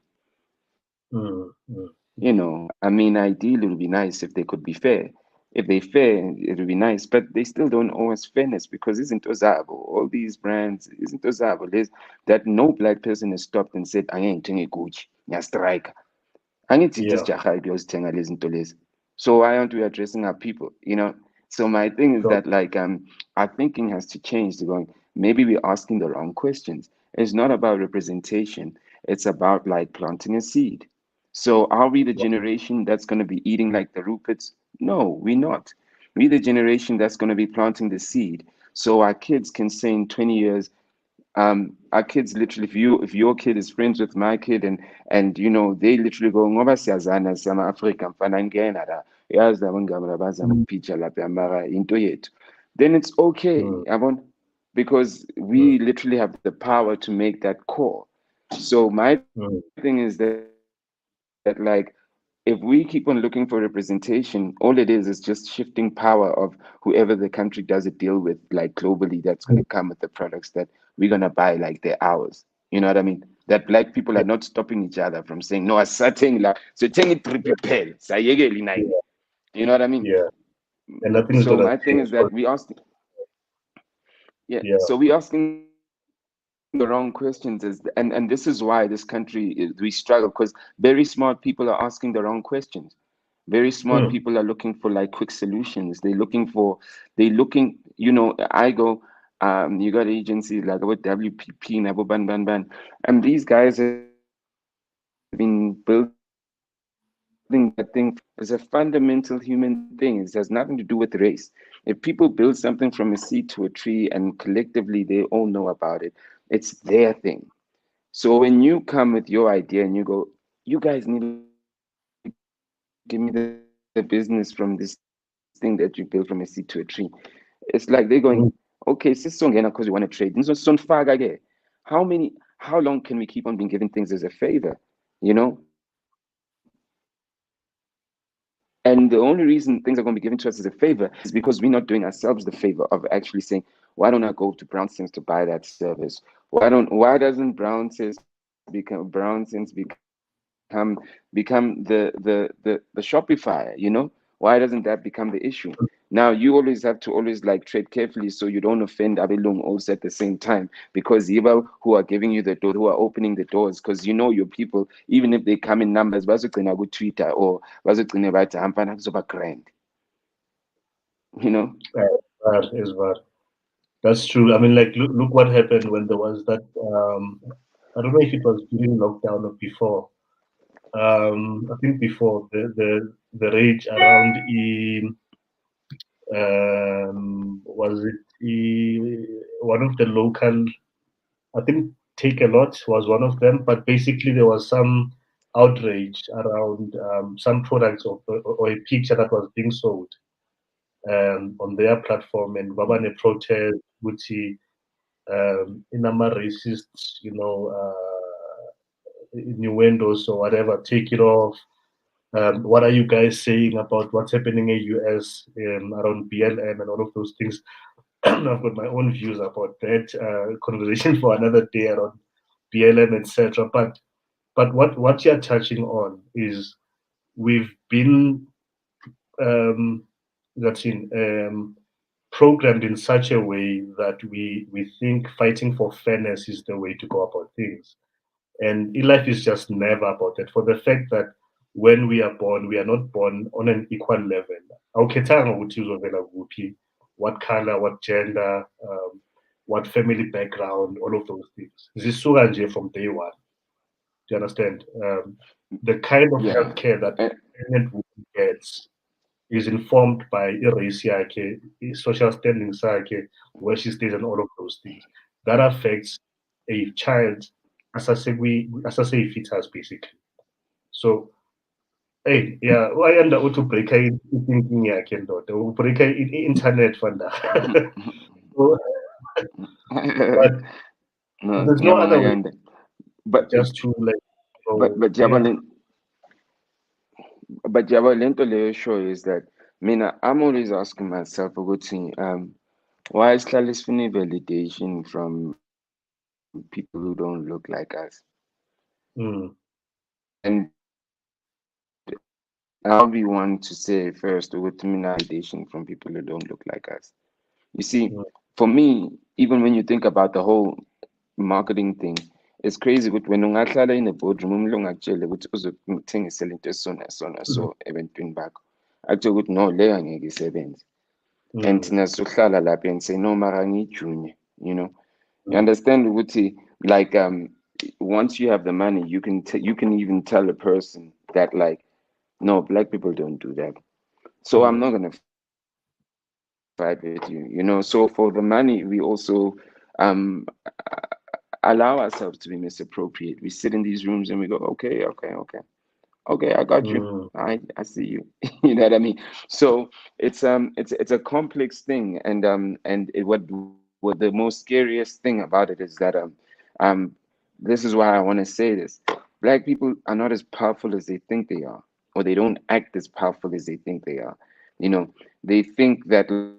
Mm, mm, I mean, ideally, it would be nice if they could be fair. If they fair, it would be nice, but they still don't owe us fairness because isn't Ozabo, all these brands, isn't Ozabo, that no black person has stopped and said, I ain't doing a Gucci, yeah, strike. Angithi yeah, just jaha ukuyozithenga lezi zinto lezi. So why aren't we addressing our people? So my thing is sure. that our thinking has to change to going, maybe we're asking the wrong questions. It's not about representation, it's about like planting a seed. So are we the generation that's going to be eating like the Ruperts? No, we're not. We're the generation that's going to be planting the seed. So our kids can say in 20 years, our kids literally, if your kid is friends with my kid and they literally go ngoba siyazana siyama Africa mfana ngena la yazi labo ngaba bazama Mm, ukupitcha lapha mara into yethu, then it's okay mm, yabona, because mm, we literally have the power to make that call. So my thing is mm, that if we keep on looking for representation, all it is just shifting power of whoever the country does it deal with, like globally, that's going to come with the products that we're going to buy like they're ours. You know what I mean? That black people are not stopping each other from saying, no, asateng la, so teng it triple pell, sayekeli nine. yeah, You know what I mean? yeah. And So nothing's my gonna thing is change. that Yeah. so we asking the wrong questions and this is why this country we struggle because very smart people are asking the wrong questions. Very smart people are Mm, looking for like quick solutions. I go, you got agencies like what WPP and Abu Ban Ban Ban, and these guys have been building that thing for years. It's a fundamental human thing. It has nothing to do with race. If people build something from a seed to a tree and collectively they all know about it, it's their thing. So when you come with your idea and you go, you guys need to give me the business from this thing that you built from a seed to a tree. It's like they're going, okay, sis, so ngena because we want to trade. So mm, how how long can we keep on being given things as a favor? You know? And the only reason things are going to be given to us as a favor is because we're not doing ourselves the favor of actually saying, why don't I go to BrownSense to buy that service? Why doesn't BrownSense become the Shopify? Why doesn't that become the issue? Now you always have to always like tread carefully so you don't offend Abelung also at the same time, because Yiba who are giving you the door, who are opening the doors, because you know your people, even if they come in numbers, bazogcina ku Twitter or bazogcina bathi hampana kuzoba grand, you know. that is bad. That's true. I mean, like, look what happened when there was that. I don't know if it was during lockdown or before. I think before the rage around was it one of the local. I think Take a Lot was one of them, but basically there was some outrage around some products or a picture that was being sold on their platform, and Babane protest, Gucci, inama racists, innuendos or whatever, take it off. What are you guys saying about what's happening in US around BLM and all of those things? I've got my own views about that conversation for another day around BLM, etc. But what you're touching on is we've been um, that's in programmed in such a way that we think fighting for fairness is the way to go about things. And in life is just never about that. For the fact that when we are born, we are not born on an equal level. Awukhethanga ukuthi uzovela kuphi, what color, what gender, what family background, all of those things. Zisuka nje from day one. Do you understand? The kind of Yeah. healthcare that And, pregnant woman gets is informed by race yakhe, social standing sakhe, where she stays, and all of those things. That affects a child as I say fetus basically. So hey, yeah, wayanda uthi ubreaka i-thinking yakhe ndoda, ubreaka i-internet fanda. So, but no, there's no other way ngiyabonga but just to like, but so but yeah. Jabal, but Jabal, lento leyo show is that mina I'm always asking myself ukuthi why is sifuna validation from people who don't look like us? Mm, And I'll be one to say first ukuthi mina validation from people who don't look like us. You see, mm, for me, even when you think about the whole marketing thing, it's crazy ukuthi wena ungahlala in a boardroom umuntu ongakutshela ukuthi uzokuthengisela into esona sona mm, so ebantwini bakho akutshela ukuthi no leyo angeke isebenze. And mm, thina sohlala lapha and say no mara ngijunior, you know. You mm, understand ukuthi like once you have the money you can even tell a person that like no black people don't do that. So I'm mm, not gonna fight with you, you know. So for the money we also allow ourselves to be misappropriate. We sit in these rooms and we go, okay, I got you. I see you. mm, You know what I mean? So it's it's a complex thing, and what the most scariest thing about it is that um this is why I want to say this. Black people are not as powerful as they think they are, or they don't act as powerful as they think they are. You know, they think that like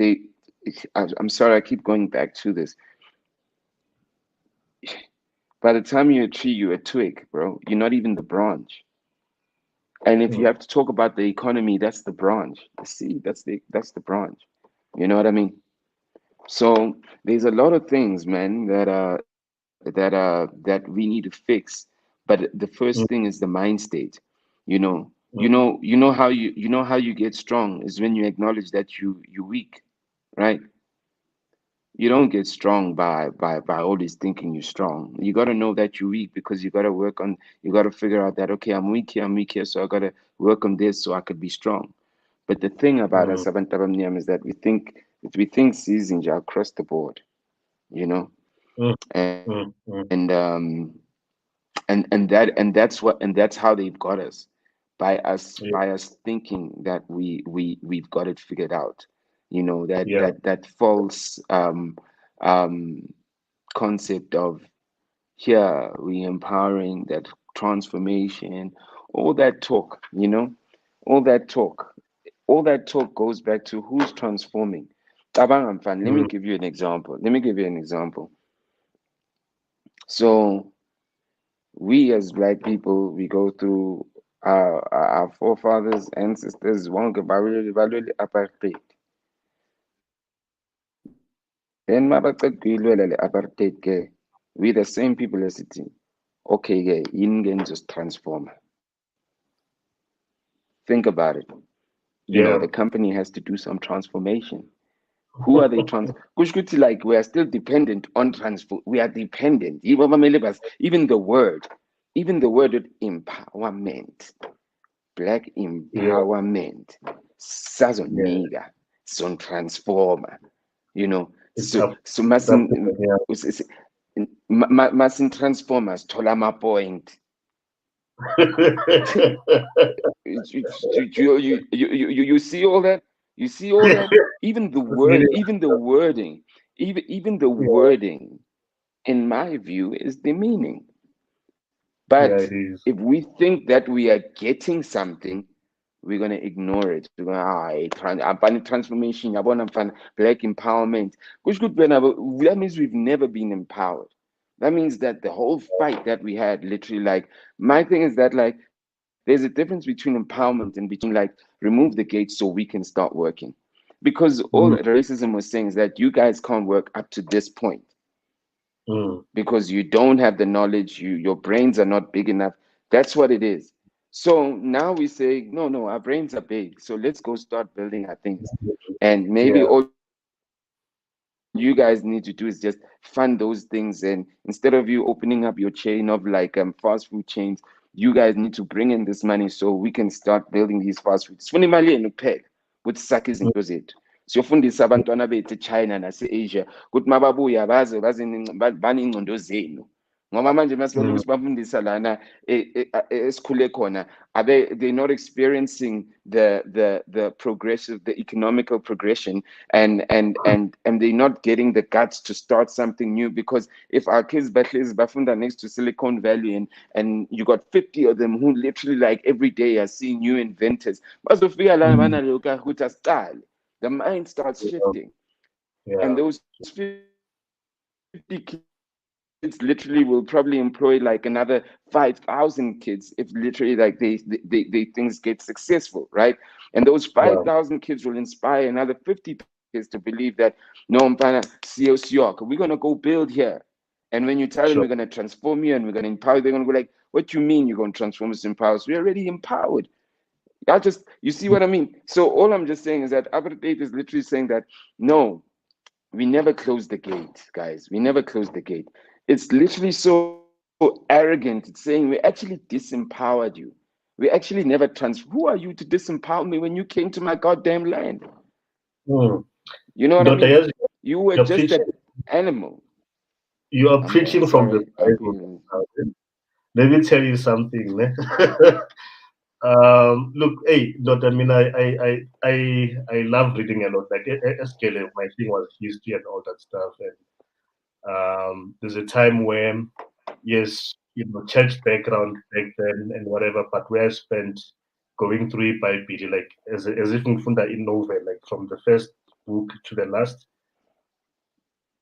I'm sorry, I keep going back to this. By the time you're a tree, you're a twig, bro. You're not even the branch. And if you have to mm, talk about the economy, that's the branch. The seed, that's the branch. You know what I mean? So there's a lot of things, man, that we need to fix. But the first thing mm, is the mind state. You know, mm, you know how you get strong is when you acknowledge that you're weak, right? You don't get strong by always thinking you're strong. You got to know that you're weak because you got to work on. You got to figure out that okay, I'm weak here, so I got to work on this so I could be strong. But the thing about us, mm, Abantu Abamnyama, is that we think seasons are across the board, you know, mm, and mm, mm, and that's how they've got us by yeah, us thinking that we've got it figured out, you know, yeah, that false um concept of here we empowering that transformation, all that talk, you know, all that talk, all that talk goes back to who's transforming. Tabang Amfan, let me mm, give you an example. Let me give you an example. So we as black people, we go through our forefathers, ancestors, one apartheid. Then mabacedilwela le apartheid ke, we the same people as it. Okay, ke, yini just transform. Think about it. You know, yeah, the company has to do some transformation. Who are they kushukuthi like we are still dependent on transfer. We are dependent. Even the word of empowerment, black yeah, empowerment, yeah. sazoniga, son transformer. You know, It's up, so it's up to masin them, yeah. masin transformers, tolama point. You see all that? You see all that? Even the It's really, word, even the yeah, wording, in my view, is demeaning. yeah, But it is. if we think that we are getting something, we're gonna ignore it. We're gonna abani transformation, yabona mfana, black empowerment. Which could be that means we've never been empowered. That means that the whole fight that we had, literally, like my thing is that like there's a difference between empowerment and between like remove the gates so we can start working. Because all Mm, that racism was saying is that you guys can't work up to this point mm, because you don't have the knowledge, your brains are not big enough. That's what it is. So now we say, no, our brains are big. So let's go start building our things. And maybe yeah, all you have to do is you guys need to do is just fund those things, and instead of you opening up your chain of like fast food chains, you guys need to bring in this money so we can start building these fast foods. Sifuna imali yenu kuphela ukuthi sakhe izinto zethu. Siyofundisa abantwana bethu eChina nase-Asia ukuthi mababuya baney'ngcondo zenu, ngoba manje masibaloku sibafundisa lana esikhule khona, they're not experiencing the progressive, the economical progression, and they're not getting the guts to start something new. Because if our kids bafunda next to Silicon Valley, and you got 50 of them who literally like every day are seeing new inventors, bazofika lana banaloka ukuthi asiqale, the mind starts shifting. And those 50 kids literally will probably employ like another 5,000 kids if literally like they things get successful, right? And those 5,000 kids will inspire another 50 kids to believe that, no, mpana, we're gonna go build here. And when you tell them we're gonna transform you and we're gonna empower you, they're gonna go like, what you mean you're gonna transform us, empower us? We're already empowered. You see what I mean? So all I'm just saying is that Apartheid is literally saying that, no, we never close the gate, guys. We never close the gate. It's literally so arrogant. It's saying we actually disempowered you. We actually never Who are you to disempower me when you came to my goddamn land? You know what I mean? You were just an animal. You are preaching from the Sorry, Bible. Let me tell you something. Look, hey, not, I mean, I love reading a lot. Like, SKL, my thing was history and all that stuff. And there's a time when, yes, church background back then and whatever, but where I spent going through it by Bible, like as if in novel, like from the first book to the last.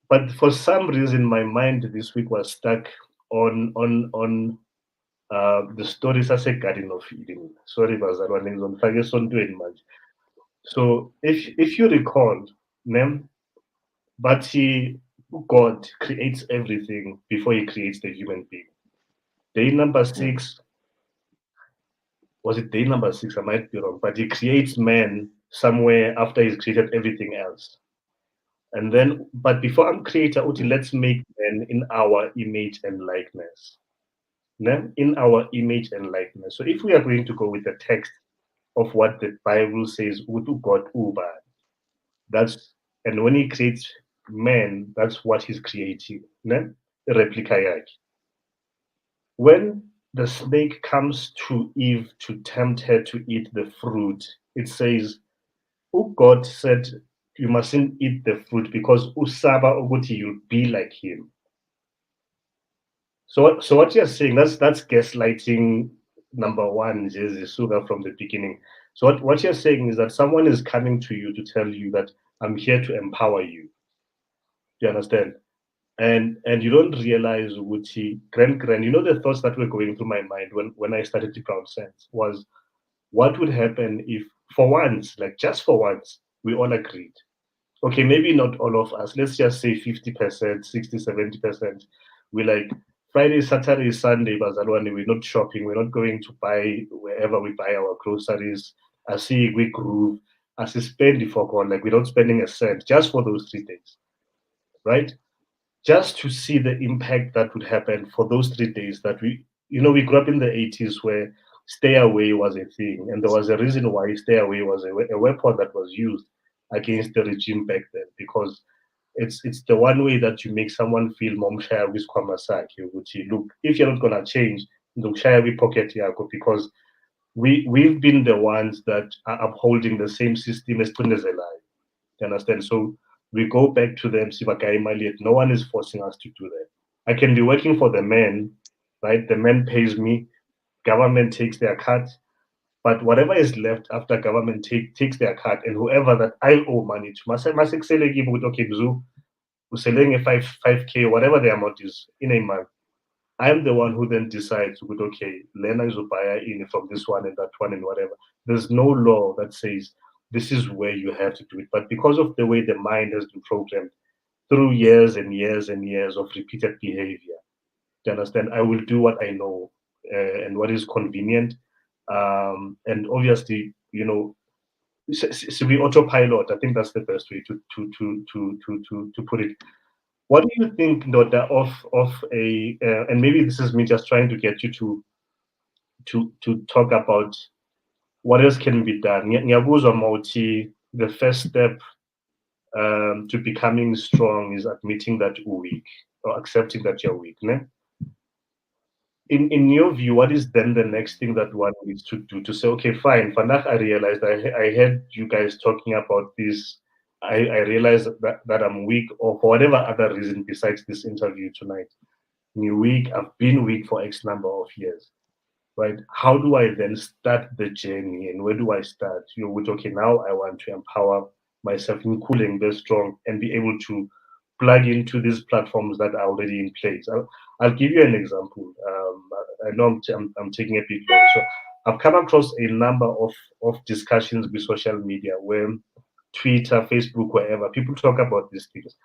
But for some reason, my mind this week was stuck on the stories as a Garden of Eden. Sorry, bazalwane, ngizonifaka esontweni manje. So if you recall, but God creates everything before he creates the human being. Day number 6, was it day number 6? I might be wrong, but he creates man somewhere after he's created everything else. And then, but before I'm creator, let's make man in our image and likeness. In our image and likeness. So if we are going to go with the text of what the Bible says, God Uba, that's, and when he creates man, that's what he's creating. Replica yake. When the snake comes to Eve to tempt her to eat the fruit, it says, God said, you mustn't eat the fruit because usaba ukuthi you'll be like him. So what you're saying, that's gaslighting number one, Suga, from the beginning. So what you're saying is that someone is coming to you to tell you that I'm here to empower you. Do you understand? And you don't realize grand, the thoughts that were going through my mind when I started to BrownSense was, what would happen if for once, like just for once, we all agreed. Okay, maybe not all of us. Let's just say 50%, 60, 70%. We like Friday, Saturday, Sunday, bazalwane, we're not shopping. We're not going to buy wherever we buy our groceries. I see we groove. As a spend for God, like we're not spending a cent just for those 3 days, right? Just to see the impact that would happen for those 3 days that we grew up in the 80s where stay away was a thing. And there was a reason why stay away was a weapon that was used against the regime back then, because it's the one way that you make someone feel momshaya with kwamasaki, which look, if you're not gonna change, share we pocket yako, because we've been the ones that are upholding the same system as Tunezela. You understand? So we go back to them, no one is forcing us to do that. I can be working for the man, right? The man pays me, government takes their cut, but whatever is left after government takes their cut, and whoever that I owe money to, okay, Bzu, selling a 5K, whatever the amount is in a month, I'm the one who then decides, okay, Lena is buy in from this one and that one and whatever. There's no law that says this is where you have to do it. But because of the way the mind has been programmed through years and years and years of repeated behavior, do you understand? I will do what I know and what is convenient. And obviously, we autopilot. I think that's the best way to put it. What do you think, Ndoda, of a and maybe this is me just trying to get you to talk about what else can be done. Ngiyabuzwa mawuthi the first step to becoming strong is admitting that you're weak or accepting that you're weak. Ne? In your view, what is then the next thing that one needs to do to say, okay, fine, Fanach, I realized I heard you guys talking about this. I realized that I'm weak, or for whatever other reason besides this interview tonight. You're weak, I've been weak for X number of years, right? How do I then start the journey, and where do I start? With okay, now I want to empower myself in cooling, be strong, and be able to plug into these platforms that are already in place. I'll give you an example. I know I'm taking a bit long. So I've come across a number of discussions with social media where Twitter, Facebook, wherever, people talk about these things.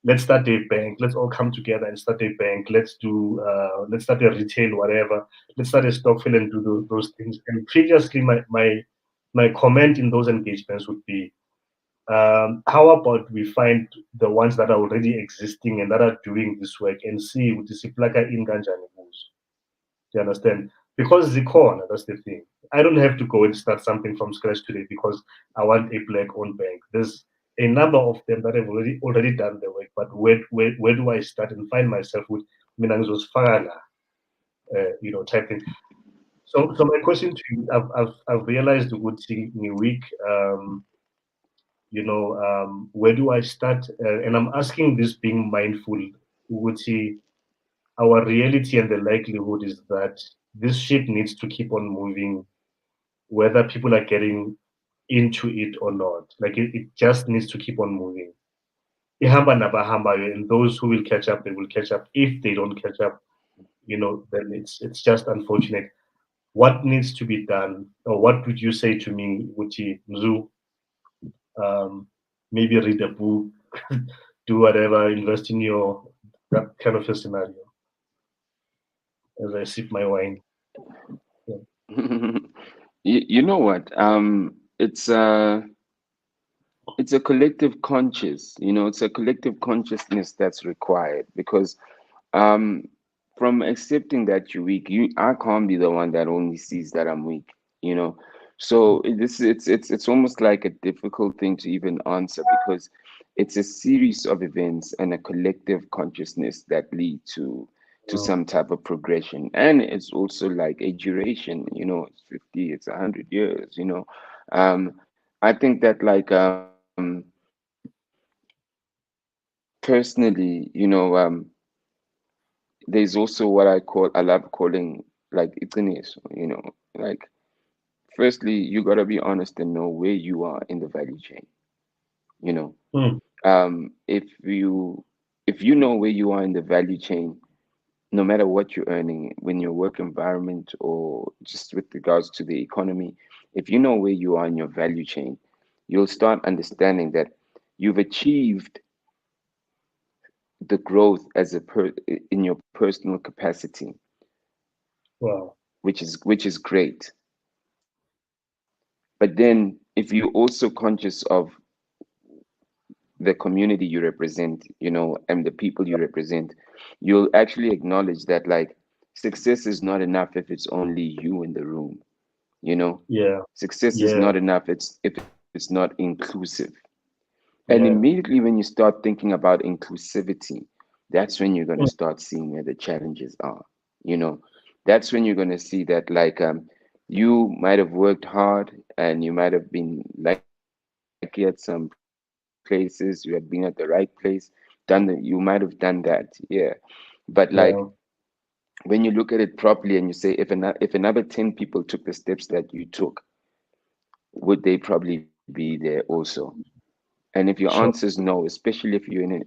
Let's start a bank. Let's all come together and start a bank. Let's start a retail, whatever. Let's start a stockpile and do those things. And previously, my comment in those engagements would be, how about we find the ones that are already existing and that are doing this work and see with the siplaka in kanjani kuzo. Do you understand? Because the corner, that's the thing. I don't have to go and start something from scratch today because I want a black-owned bank. There's a number of them that have already done the work, but where do I start and find myself with Minangzo's Fala, type thing. So my question to you, I've realized the good thing in a week. Where do I start? And I'm asking this being mindful. Would see our reality and the likelihood is that this ship needs to keep on moving, whether people are getting into it or not. Like it just needs to keep on moving. Ihamba nabahamba, and those who will catch up, they will catch up. If they don't catch up, then it's just unfortunate. What needs to be done, or what would you say to me, Uchi Mzu? Um, Maybe read a book, do whatever, invest in your that kind of a scenario. As I sip my wine. Yeah. You know what? It's a collective conscious, it's a collective consciousness that's required because um from accepting that you're weak, I can't be the one that only sees that I'm weak, you know. So it's almost like a difficult thing to even answer because it's a series of events and a collective consciousness that lead to Mm, some type of progression. And it's also like a duration, it's 50, it's 100 years, I think that like personally, there's also what I love calling like itiniso, like firstly you gotta be honest and know where you are in the value chain, you know. mm, If you know where you are in the value chain, no matter what you're earning, when your work environment or just with regards to the economy, if you know where you are in your value chain, you'll start understanding that you've achieved the growth in your personal capacity, wow. which is great. But then if you're also conscious of the community you represent, and the people you represent, you'll actually acknowledge that like success is not enough if it's only you in the room, you know. Yeah, Success is yeah, not enough if it's not inclusive. And yeah. immediately when you start thinking about inclusivity, that's when you're going to Mm, start seeing where the challenges are, you know. That's when you're going to see that like you might have worked hard and you might have been lucky at some places, you had been at the right place, you might have done that, yeah. But like yeah, when you look at it properly and you say if another 10 people took the steps that you took, would they probably be there also? And if your answer is sure. no, especially if in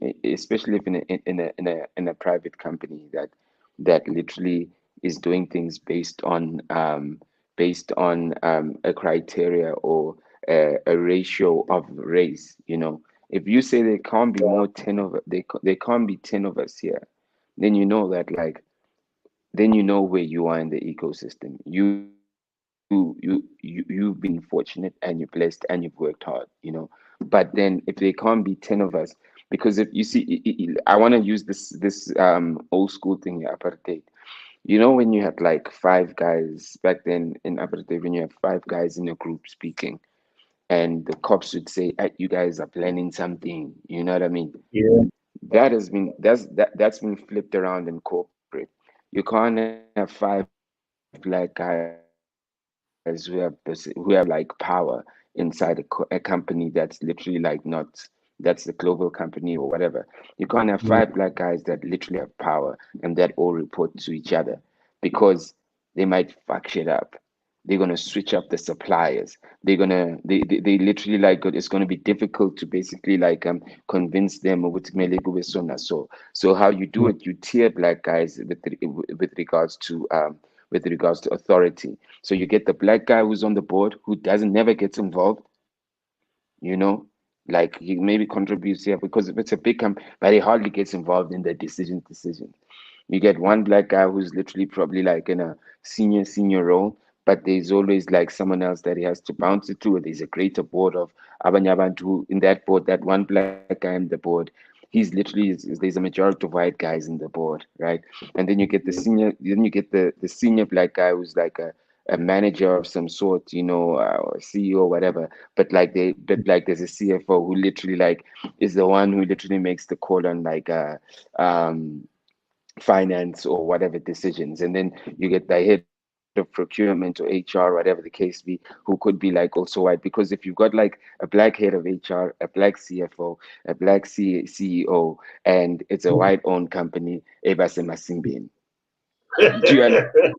a private company that literally is doing things based on a criteria or a ratio of race, if you say there can't be more 10 of they can't be 10 of us here, then you know that like then you know where you are in the ecosystem. You you've been fortunate and you're blessed and you've worked hard, but then if there can't be 10 of us, because if you see, I want to use this old school thing here, apartheid. When you had like five guys back then in apartheid, when you have five guys in a group speaking, and the cops would say, "Hey, you guys are planning something," you know what I mean? Yeah. That's been flipped around in corporate. You can't have five black guys who have like power inside a company that's literally like not, that's the global company or whatever. You can't have five black guys that literally have power and that all report to each other, because they might fuck shit up. They're gonna switch up the suppliers. They literally like it's gonna be difficult to basically like convince them of what so how you do it, you tier black guys with regards to authority. So you get the black guy who's on the board who doesn't never gets involved, like he maybe contributes here because if it's a big but he hardly gets involved in the decisions. You get one black guy who's literally probably like in a senior role, but there's always like someone else that he has to bounce it to. There's a greater board of Abanyabantu in that board, that one black guy in the board. He's literally there's a majority of white guys in the board, right? And then you get the senior black guy who's like a manager of some sort, or CEO or whatever. But there's a CFO who literally like is the one who literally makes the call on like um finance or whatever decisions. And then you get the head of procurement or HR, whatever the case be, who could be like also white. Because if you've got like a black head of HR, a black CFO, a black CEO, and it's a white owned company, ebase masimbini. Do you understand?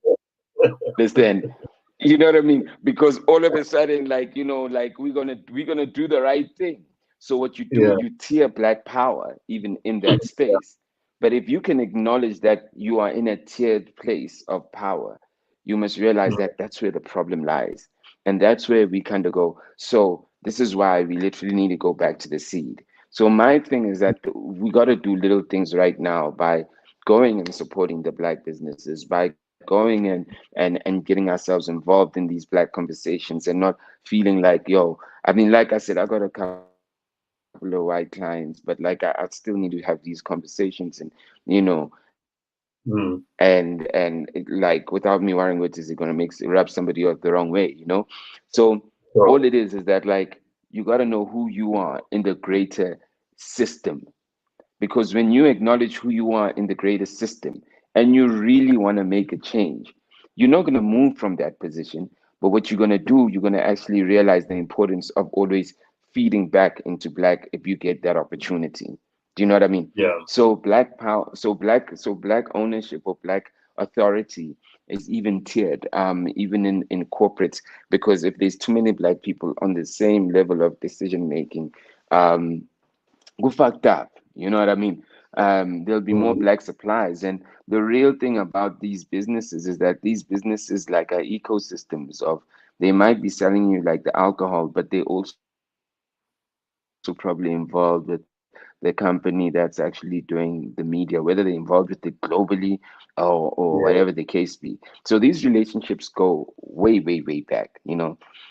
You know what I mean? Because all of a sudden, like, like we're gonna do the right thing. So what you do, you tier Yeah. black power even in that space. But if you can acknowledge that you are in a tiered place of power, you must realize that that's where the problem lies. And that's where we kind of go. So this is why we literally need to go back to the seed. So my thing is that we got to do little things right now by going and supporting the black businesses, by going and getting ourselves involved in these black conversations and not feeling like, yo, I mean, like I said, I got a couple of white clients, but like I still need to have these conversations and like without me worrying what is it going to rub somebody off the wrong way. So So, all it is that like you got to know who you are in the greater system, because when you acknowledge who you are in the greater system and you really want to make a change, you're not going to move from that position. But what you're going to do, you're going to actually realize the importance of always feeding back into black if you get that opportunity. Do you know what I mean? yeah. So black power, so black ownership or black authority is even tiered, even in corporates, because if there's too many black people on the same level of decision making, um, go fucked up. You know what I mean? There'll be more Mm. black supplies. And the real thing about these businesses is that these businesses like are ecosystems of, they might be selling you like the alcohol, but they also probably involved with the company that's actually doing the media, whether they're involved with it globally or whatever the case be. So these Yeah. relationships go way back.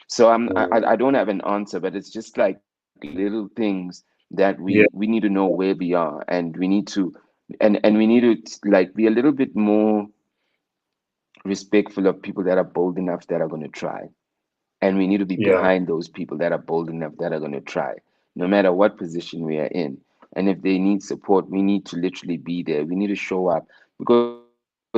So I don't have an answer, but it's just like little things that we need to know where Yeah. we are, and we need to like be a little bit more respectful of people that are bold enough that are going to try, and we need to be Yeah. behind those people that are bold enough that are going to try, no matter what position we are in. And if they need support, we need to literally be there. We need to show up, because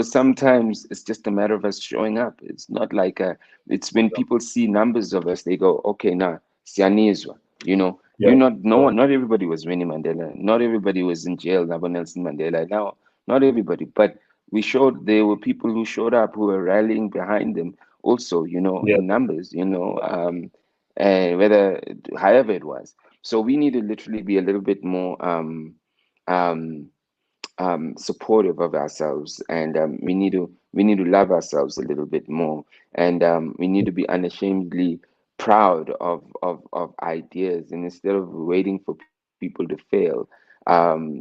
sometimes it's just a matter of us showing up. It's not like it's when people see numbers of us, they go, okay, nah, siyanizwa. You're not, Yeah. no one, not everybody was Winnie Mandela, not everybody was in jail, Nabo Nelson Mandela. No, not everybody, but we showed there were people who showed up who were rallying behind them also, Yeah. in numbers, whether, however it was. So we need to literally be a little bit more um, supportive of ourselves, and we need to love ourselves a little bit more, and we need to be unashamedly proud of ideas, and instead of waiting for people to fail,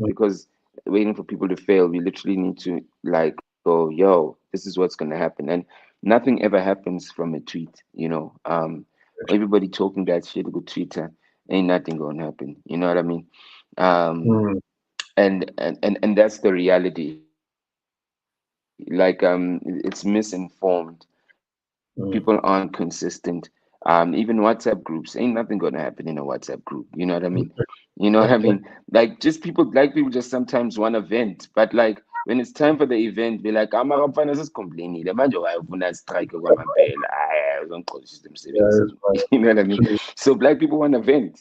because waiting for people to fail, we literally need to like go, yo, this is what's going to happen. And nothing ever happens from a tweet, everybody talking that shit with Twitter, ain't nothing gonna happen, you know what I mean? um Mm, and that's the reality. It's misinformed. People aren't consistent. mm, Even WhatsApp groups, ain't nothing gonna happen in a WhatsApp group. You know what I mean? Like people just sometimes want to vent, but like when it's time for the event, be like, amarafana sesicomplenile manje wayofuna strike kwamambela. Uzongixolisa yeah, emsebenzini. it's fine. You know what I mean? True, So black people want to vent.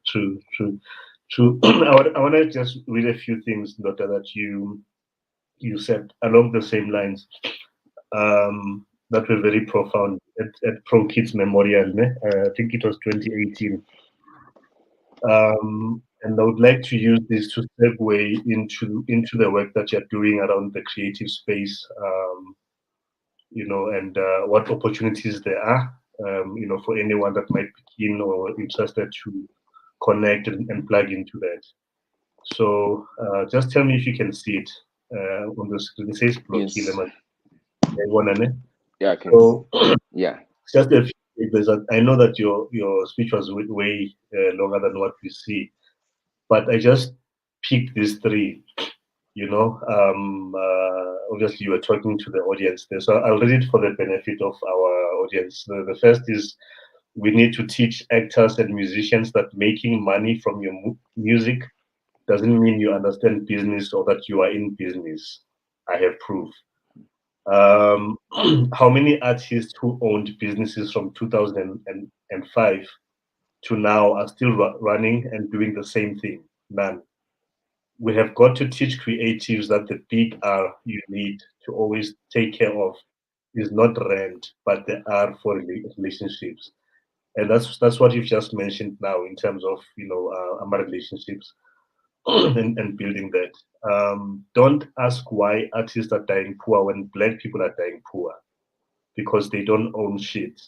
true, true, true. I want to just read a few things, Dota, that you said along the same lines. That were very profound at Pro Kids Memorial. Ne? I think it was 2018. And I would like to use this to segue into the work that you're doing around the creative space, and what opportunities there are, for anyone that might be keen or interested to connect and plug into that. So just tell me if you can see it on the screen. It says Yes. Blokile. Yeah, I can. So Yeah. just a few papers. I know that your speech was way longer than what we see, but I just picked these three. Obviously you were talking to the audience there, so I'll read it for the benefit of our audience. The first is, we need to teach actors and musicians that making money from your music doesn't mean you understand business or that you are in business. I have proof. Um, how many artists who owned businesses from 2005 to now are still running and doing the same thing? None. We have got to teach creatives that the big R you need to always take care of is not rent, but the R for relationships. And that's what you've just mentioned now in terms of our relationships and building that. Don't ask why artists are dying poor when black people are dying poor, because they don't own shit.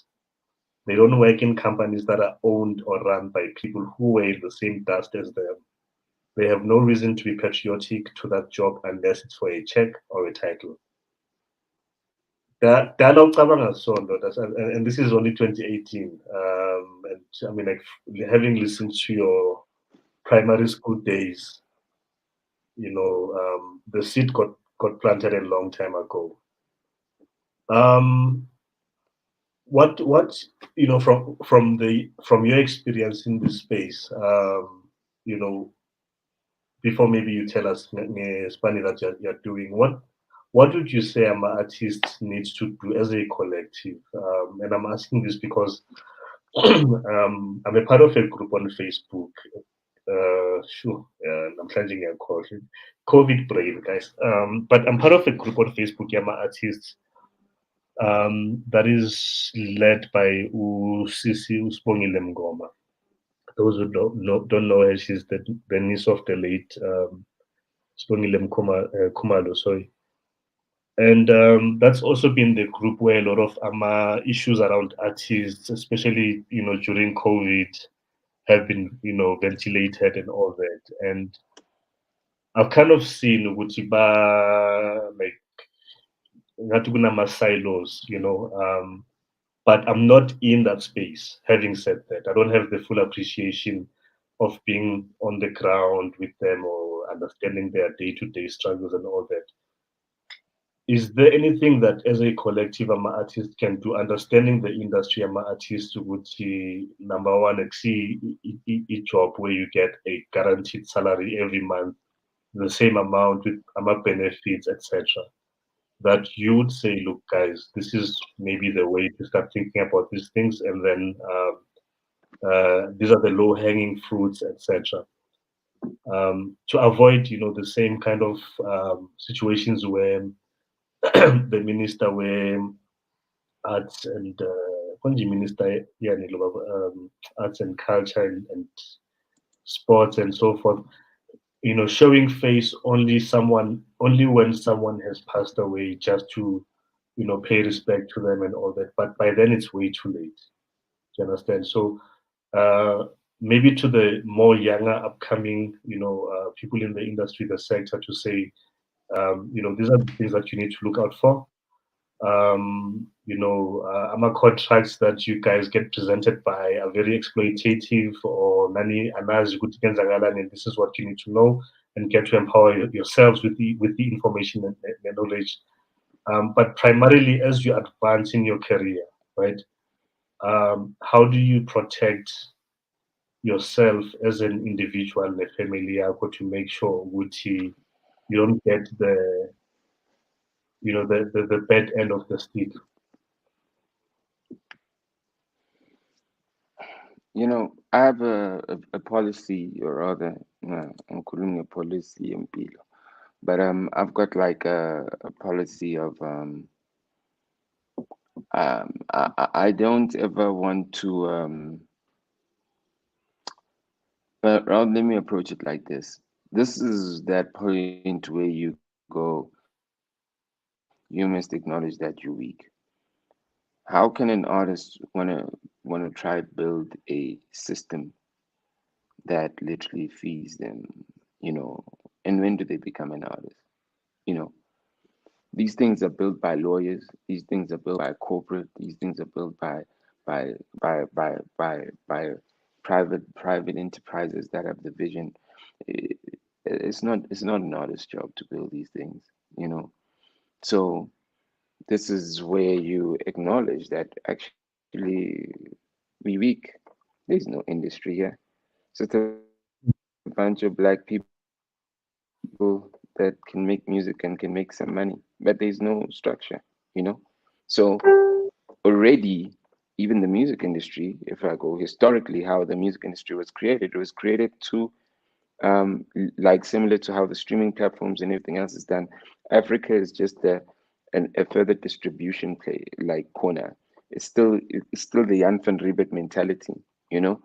They don't work in companies that are owned or run by people who wear the same dust as them. They have no reason to be patriotic to that job unless it's for a check or a title. Dala ucabanga sondo, and this is only 2018. And I mean, like, having listened to your primary school days, the seed got planted a long time ago. Um, what from your experience in this space, you know, before maybe you tell us Spani that you're doing, what would you say an artist needs to do as a collective? And I'm asking this because I'm a part of a group on Facebook. Sure, I'm changing a call. COVID brain, guys. But I'm part of a group on Facebook, Yama Artists, that is led by Usisi Uspongile Mngoma. Those who don't know her, she's the niece of the late Spongile Kumalo, sorry. And that's also been the group where a lot of issues around artists, especially during COVID, have been ventilated and all that. And I've kind of seen ukuthi like ngathi kunama-silos, but I'm not in that space. Having said that, I don't have the full appreciation of being on the ground with them or understanding their day-to-day struggles and all that. Is there anything that as a collective artist can do, understanding the industry artist would see, number one, like see a job where you get a guaranteed salary every month, the same amount with benefits, etc. That you would say, look, guys, this is maybe the way to start thinking about these things, and then these are the low hanging fruits, etc. To avoid, the same kind of situations where the minister where arts and Konji minister yani arts and culture and sports and so forth, showing face only when someone has passed away, just to pay respect to them and all that. But by then it's way too late. Do you understand? So uh, maybe to the more younger upcoming people in the industry, the sector, to say these are the things that you need to look out for. Ama contracts that you guys get presented by are very exploitative, or nani anazi ukuthi kwenzakalani, and this is what you need to know and get to empower yourselves with the information and the knowledge. But primarily, as you advance in your career, right? How do you protect yourself as an individual and a family to make sure you don't get the bad end of the stick? I have a policy, or rather, I'm calling a policy in Pilo. But I've got like a policy of I don't ever want to well, let me approach it like this. This is that point where you go, you must acknowledge that you're weak. How can an artist wanna try build a system that literally feeds them, you know, and when do they become an artist? You know, these things are built by lawyers, these things are built by corporate, these things are built by by private enterprises that have the vision. I- it's not an artist's job to build these things, you know. So this is where you acknowledge that actually we weak. There's no industry here. It's just a bunch of black people that can make music and can make some money, but there's no structure, you know. So already, even the music industry, if I go historically, how the music industry was created, it was created to like similar to how the streaming platforms and everything else is done. Africa is just a further distribution play like corner. It's still the Jan van Riebeck mentality, you know.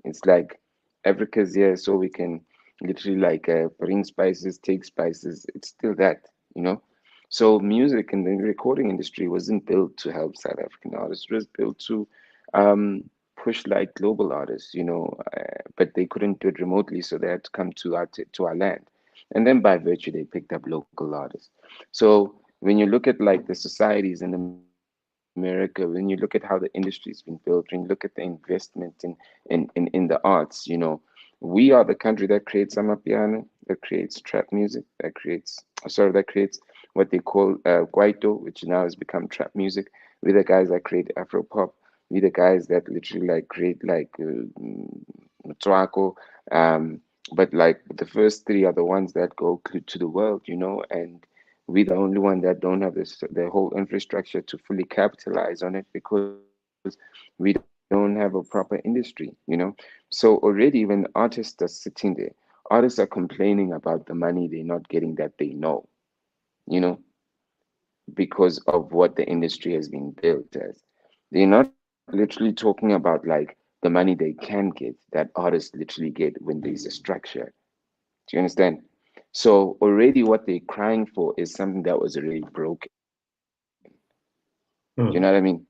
It's like Africa's here so we can literally like bring spices, take spices. It's still that, you know. So music and the recording industry wasn't built to help South African artists. It was built to um, push like global artists, you know, but they couldn't do it remotely, so they had to come to our land, and then by virtue they picked up local artists. So when you look at like the societies in America, when you look at how the industry's been built, when you look at the investment in the arts, you know, we are the country that creates amapiano, that creates trap music, that creates what they call kwaito, which now has become trap music. We're the guys that create Afro pop. We're the guys that literally like create like Mtswako. But like the first three are the ones that go to the world, you know, and we're the only one that don't have the whole infrastructure to fully capitalize on it because we don't have a proper industry, you know. So already when artists are sitting there, artists are complaining about the money they're not getting that they know, you know, because of what the industry has been built as. They're not literally talking about like the money they can get that artists literally get when there's a structure. Do you understand? So already what they're crying for is something that was already broken. Do you know what I mean?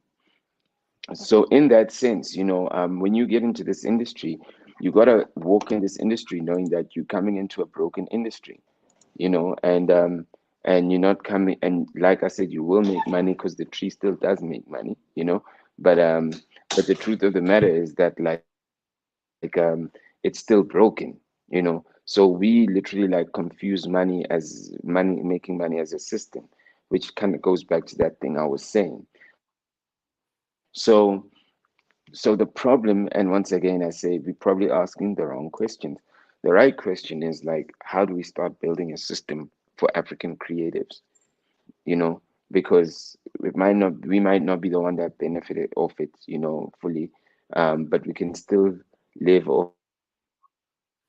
Hmm. So in that sense, you know, when you get into this industry, you gotta walk in this industry knowing that you're coming into a broken industry, you know, and you're not coming, and like I said, you will make money because the tree still does make money, you know, but but the truth of the matter is that it's still broken, you know. So we literally like confuse money as money, making money as a system, which kind of goes back to that thing I was saying. So the problem, and once again I say we're probably asking the wrong questions. The right question is like, how do we start building a system for African creatives, you know, because we might not be the one that benefited off it, you know, fully, but we can still live off the tree.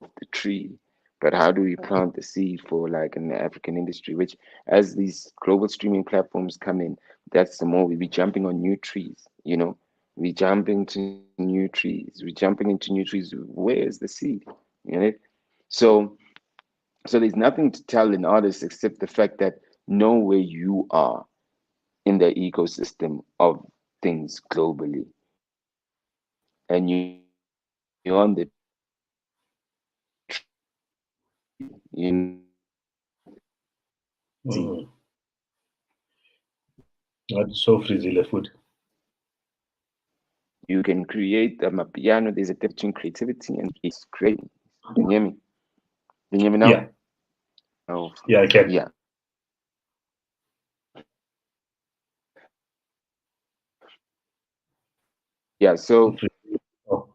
But how do we plant the seed for like an African industry, which as these global streaming platforms come in, that's the more we be jumping on new trees, you know. We jump into new trees, we jumping into new trees. Where is the seed? You know? So there's nothing to tell an artist except the fact that know where you are in the ecosystem of things globally, and you're on the tree, you know, and you're not literally the seed. Hmm. You know what I mean? So, That's so freezily food. You can create a piano. There's a difference between creativity and it's creating. Can you hear me? Can you hear Yeah, me now? yeah, I Oh, can. yeah. Yeah. So Oh.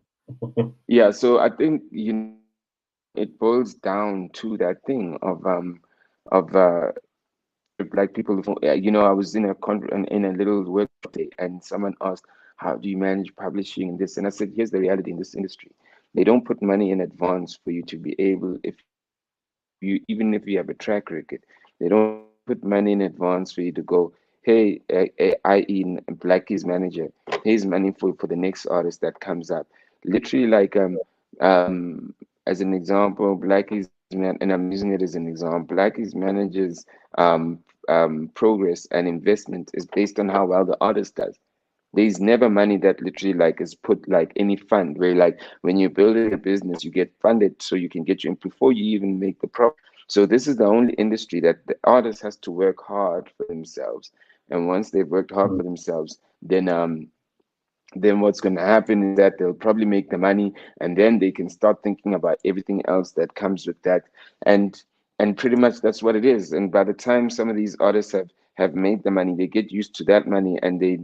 yeah. So I think it boils down to that thing of black people. I was in in a little workshop day, and someone asked, "How do you manage publishing and this?" And I said, "Here's the reality in this industry: they don't put money in advance for you to be able, if you even if you have a track record, they don't put money in advance for you to go, hey, i.e. Blackie's manager, here's money for the next artist that comes up. Literally, like as an example, Blackie's man, and I'm using it as an example. Blackie's managers progress and investment is based on how well the artist does. There's never money that literally like is put like any fund where like when you're building a business, you get funded so you can get you in before you even make the profit. So this is the only industry that the artist has to work hard for themselves. And once they've worked hard for themselves, then what's going to happen is that they'll probably make the money, and then they can start thinking about everything else that comes with that. And and pretty much that's what it is. And by the time some of these artists have made the money, they get used to that money, and they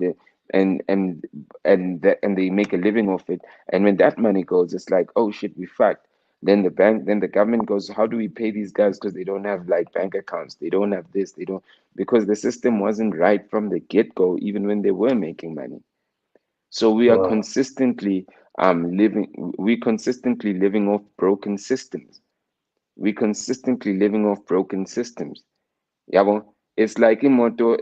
and and and they make a living off it. And when that money goes, it's like, oh shit, we fucked. Then the government goes, how do we pay these guys? Because they don't have like bank accounts, they don't have this, they don't, because the system wasn't right from the get-go, even when they were making money. So Wow. we consistently living off broken systems. We consistently living off broken systems. Yabo. It's like imoto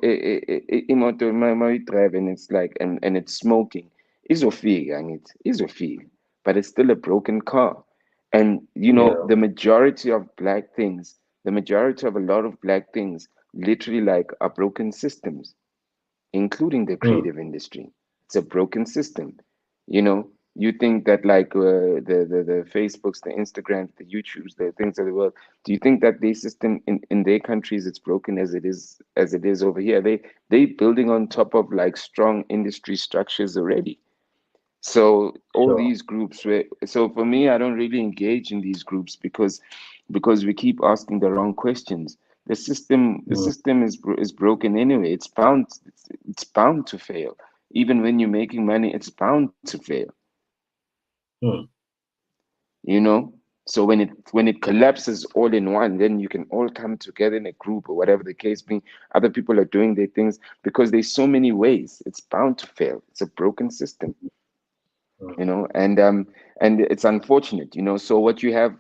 my drive, and it's like, and it's smoking. Izofika angithi, izofika. But it's still a broken car. And Yeah. the majority of black things, the majority of a lot of black things literally like are broken systems, including the Mm. creative industry. It's a broken system. You think that like the Facebooks, the Instagrams, the YouTubes, the things of the world. Do you think that their system in their countries it's broken as it is over here? They building on top of like strong industry structures already. So all Sure. these groups were, so for me, I don't really engage in these groups because we keep asking the wrong questions. The Mm. system is broken anyway. It's bound to fail. Even when you're making money, it's bound to fail. Mm. You know. So when it collapses all in one, then you can all come together in a group or whatever the case be. Other people are doing their things because there's so many ways. It's bound to fail. It's a broken system. Mm. And it's unfortunate. So what you have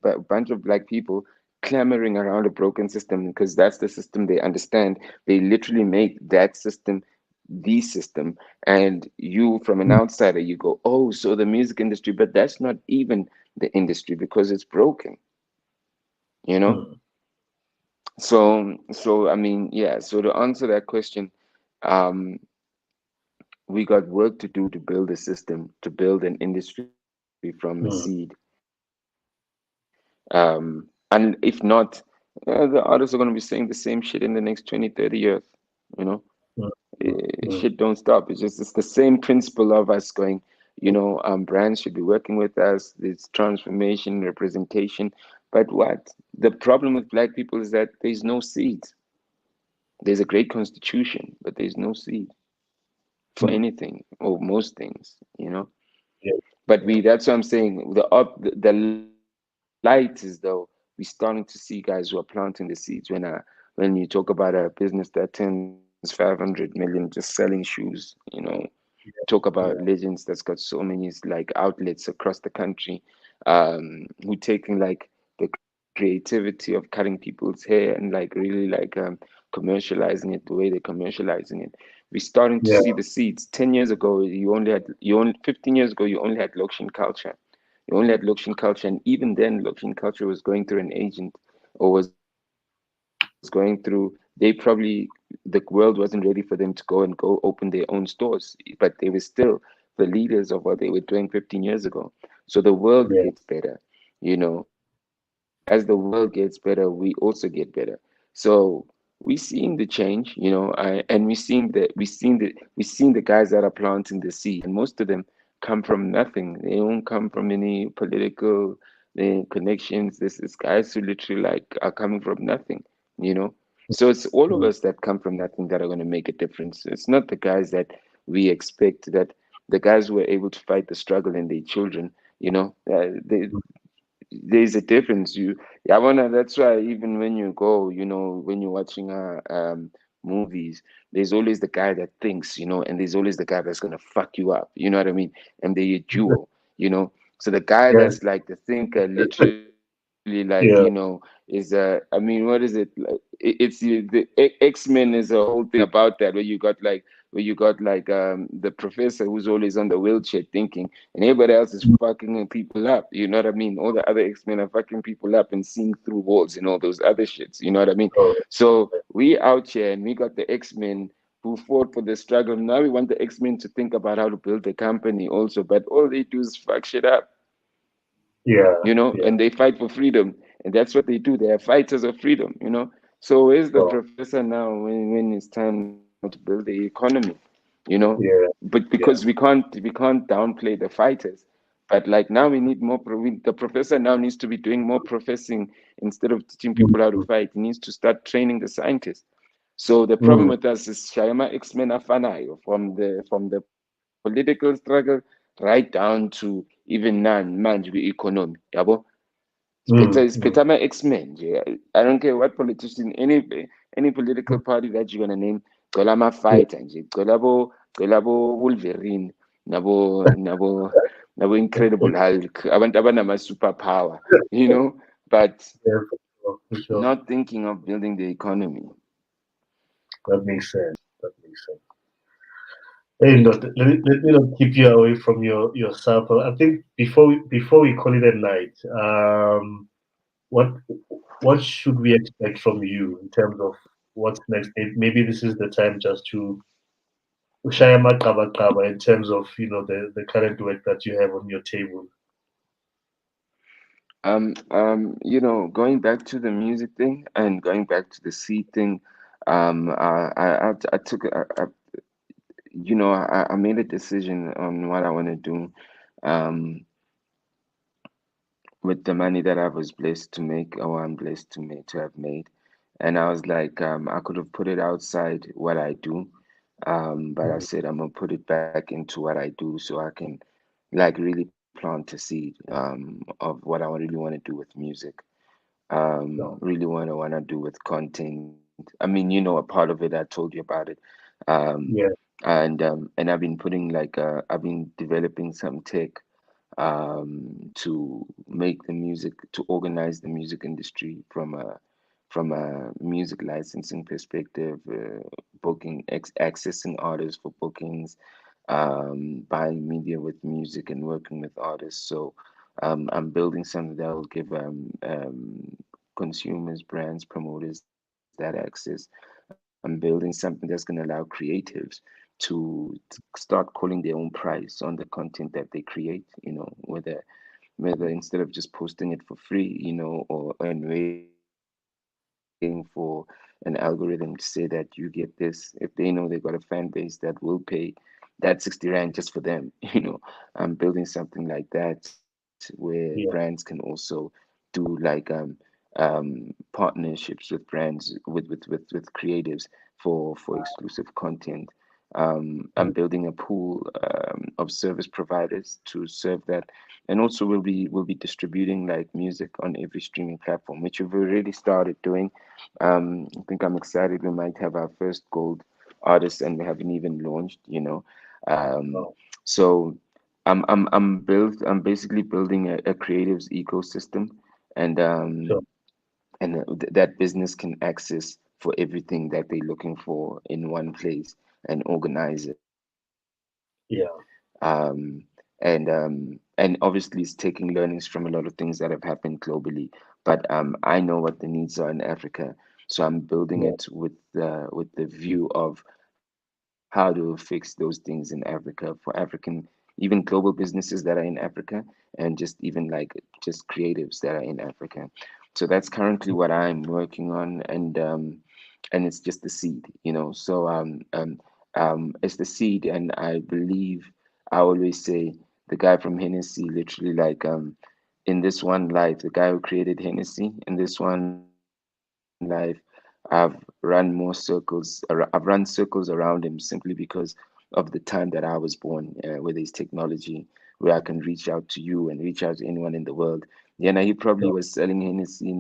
a bunch of black people clamoring around a broken system because that's the system they understand. They literally make that system the system, and you from an Mm. outsider, you go, oh, so the music industry, but that's not even the industry because it's broken you know Mm. so I mean, yeah, so to answer that question, um we got work to do to build a system, to build an industry from a seed. And if not, the artists are going to be saying the same shit in the next 20-30 years. you know Mm. Mm. Shit don't Mm. stop. It's the same principle of us going, brands should be working with us. There's transformation, representation. But what the problem with black people is that there's no seeds. There's a great constitution, but there's no seed for Mm. anything or most things. Yeah. But Yeah. that's what I'm saying. The light is though we're starting to see guys who are planting the seeds. When you talk about a business that turns 500 million just selling shoes. Talk about Yeah. legends that's got so many like outlets across the country, who taking like the creativity of cutting people's hair and like really like commercializing it the way they're commercializing it. We're starting to Yeah. see the seeds. 10 years ago, you only 15 years ago, you only had Lokshin culture. You only had Lokshin culture, and even then, Lokshin culture was going through an agent, or was going through. They probably, the world wasn't ready for them to go and go open their own stores, but they were still the leaders of what they were doing 15 years ago. So the world gets Yeah. better. As the world gets better, we also get better. So we're seeing the change, and we're seeing the guys that are planting the seed, and most of them come from nothing. They don't come from any political connections. This is guys who literally like are coming from nothing, you know. So it's all of Mm, us that come from nothing that are going to make a difference. It's not the guys that we expect, that the guys who were able to fight the struggle and their children, there's a difference. Yeah, wanna. That's why even when you go, when you're watching movies, there's always the guy that thinks, and there's always the guy that's gonna fuck you up. You know what I mean? And they're a duo. So the guy yeah, that's like the thinker, literally, like yeah, is I mean, what is it? Like, X-Men is a whole thing about that, where you got like the professor who's always on the wheelchair thinking, and everybody else is fucking people up. You know what I mean? All the other X-Men are fucking people up and seeing through walls and all those other shits. You know what I mean? oh, So we out here and we got the X-Men who fought for the struggle. Now we want the X-Men to think about how to build a company also, but all they do is fuck shit up, yeah, yeah, and they fight for freedom. And that's what they do. They are fighters of freedom. So where's the oh, professor now when it's time now to build the economy? you know yeah, but because yeah, we can't downplay the fighters, but like now we need more the professor now needs to be doing more professing. Instead of teaching mm, people how to fight, he needs to start training the scientists. So the problem mm, with us is Shayama X-Men afanayo from the political struggle right down to even manje economy. Yabo? It's mm. better my X-Men nje. I don't care what politician, any political party that you're gonna name, call ama Yeah, fighter nje. Call abo Wolverine, nabo Incredible Hulk, abantu abanama superpower, but yeah, for sure, for sure. not thinking of building the economy. That makes sense. That makes sense. Hey, not, let me not keep you away from your sample. I think before we call it a night, what what should we expect from you in terms of what's next? Maybe this is the time just to share kaba in terms of the current work that you have on your table. Going back to the music thing and going back to the seed thing, I took, I made a decision on what I want to do, um, with the money that I was blessed to make, or I'm blessed to have made. And I was like, I could have put it outside what I do, but I Mm, said I'm gonna put it back into what I do so I can like really plant a seed, of what I really want to do with music. no. Really want to do with content. I mean, a part of it I told you about it. Um, Yeah. and I've been putting I've been developing some tech, to make the music, to organize the music industry from a music licensing perspective, booking, accessing artists for bookings, buying media with music, and working with artists. So I'm building something that will give consumers, brands, promoters that access. I'm building something that's going to allow creatives to start calling their own price on the content that they create, whether instead of just posting it for free, or and waiting for an algorithm to say that you get this. If they know they got a fan base that will pay that 60 rand just for them, I'm building something like that where brands can also Yeah. do partnerships with brands, with creatives for exclusive content. I'm Mm, building a pool, of service providers to serve that, and also we'll be distributing like music on every streaming platform, which we've already started doing. I think I'm excited. We might have our first gold artist, and we haven't even launched. Um, no. so I'm basically building a creatives ecosystem, and Sure. that business can access for everything that they're looking for in one place and organize it. Yeah. And obviously it's taking learnings from a lot of things that have happened globally, but I know what the needs are in Africa, so I'm building Yeah. it with the view of how to fix those things in Africa, for African, even global businesses that are in Africa, and just even like just creatives that are in Africa. So that's currently what I'm working on. And and it's just the seed, it's the seed. And I believe, I always say, the guy from Hennessy, literally, like, in this one life, the guy who created Hennessy, in this one life, I've run more circles. I've run circles around him simply because of the time that I was born, with his technology, where I can reach out to you and reach out to anyone in the world. Yeah, now he probably sure. was selling Hennessy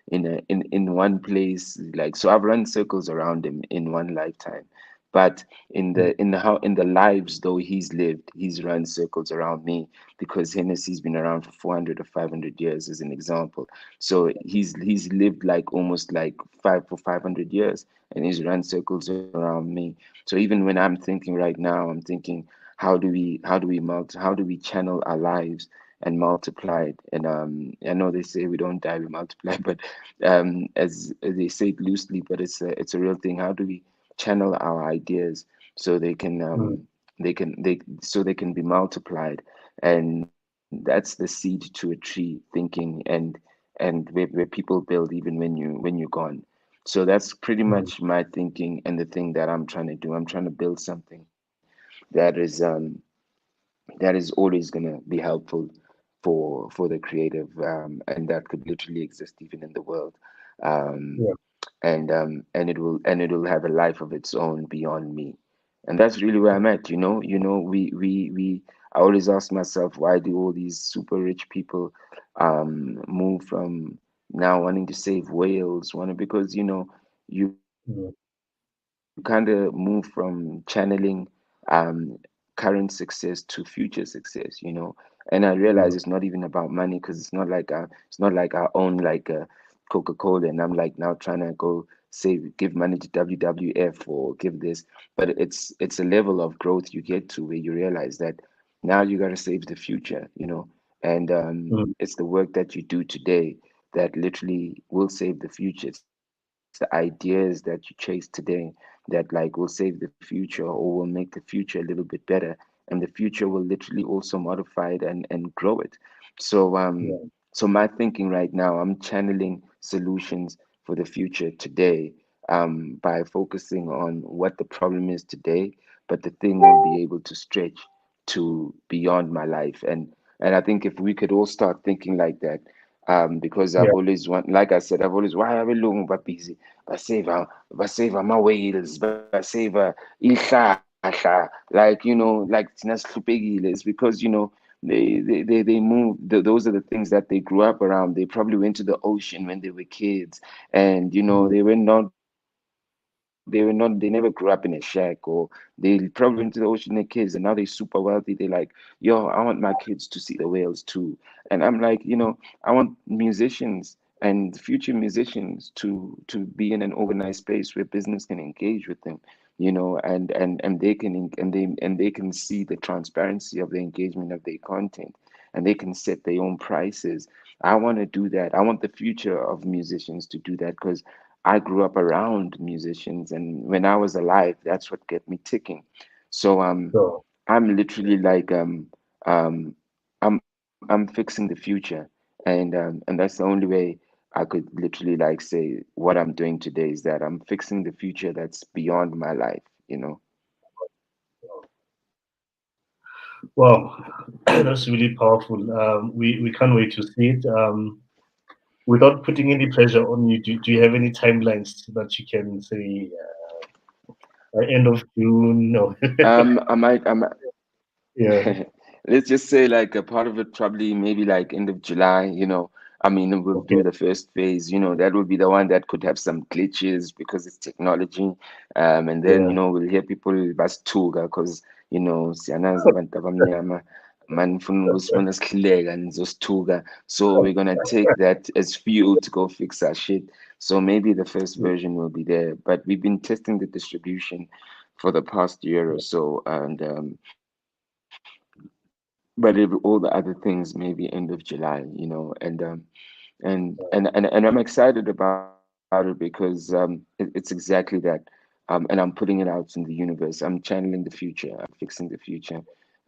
in one place. Like, so I've run circles around him in one lifetime. But in the lives though he's run circles around me, because Hennessy's been around for 400 or 500 years, as an example. So he's lived like almost like 500 years, and he's run circles around me. So even when I'm thinking right now, I'm thinking, how do we channel our lives and multiply it? And I know they say we don't die, we multiply, but as they say it loosely, but it's a real thing. How do we channel our ideas so Mm, they can be multiplied? And that's the seed to a tree, thinking, and where people build even when you're gone. So that's pretty mm, much my thinking, and the thing that I'm trying to do. I'm trying to build something that is always gonna be helpful for the creative, and that could literally exist even in the world. um, yeah. and it'll have a life of its own beyond me. And that's really where I'm at. We I always ask myself, why do all these super rich people move from now wanting to save whales, wanting, because you kind of move from channeling um current success to future success, and I realize it's not even about money, because it's not like I own like a Coca-Cola, and I'm like now trying to go give money to WWF or give this. But it's a level of growth you get to where you realize that now you got to save the future. And Mm, it's the work that you do today that literally will save the future. It's the ideas that you chase today that like will save the future, or will make the future a little bit better, and the future will literally also modify it and grow it. So my thinking right now, I'm channeling solutions for the future today, by focusing on what the problem is today, but the thing will be able to stretch to beyond my life. And I think if we could all start thinking like that, because yeah. I've always want, like I said, I've always, why are we looking but busy? Basave ama-whales, basave ihlahla, like thina sihluphekile. It's because they move. Those are the things that they grew up around. They probably went to the ocean when they were kids, and Mm, they never grew up in a shack, or they probably went to the ocean as kids, and now they're super wealthy. They're like, yo, I want my kids to see the whales too. And I'm like, I want musicians and future musicians to be in an organized space where business can engage with them, and they can and they can see the transparency of the engagement of their content, and they can set their own prices. I want to do that. I want the future of musicians to do that, because I grew up around musicians, and when I was alive, that's what kept me ticking. So sure. I'm literally like um I'm fixing the future, and that's the only way I could literally like say what I'm doing today is that I'm fixing the future that's beyond my life. Wow, that's really powerful. We can't wait to see it. Without putting any pressure on you, do you have any timelines that you can say, end of June? No. I might Yeah. let's just say like a part of it probably maybe like end of July. I mean, we'll Okay. do the first phase, that will be the one that could have some glitches because it's technology. And then, Yeah. we'll hear people basithuka because, siyanazi abantu abamnyama manifuna ukusibona sihleka nizosithuka. So we're gonna take that as fuel to go fix our shit. So maybe the first version will be there, but we've been testing the distribution for the past year or so, but all the other things maybe end of July. And I'm excited about it because it's exactly that. And I'm putting it out in the universe. I'm channeling the future. I'm fixing the future.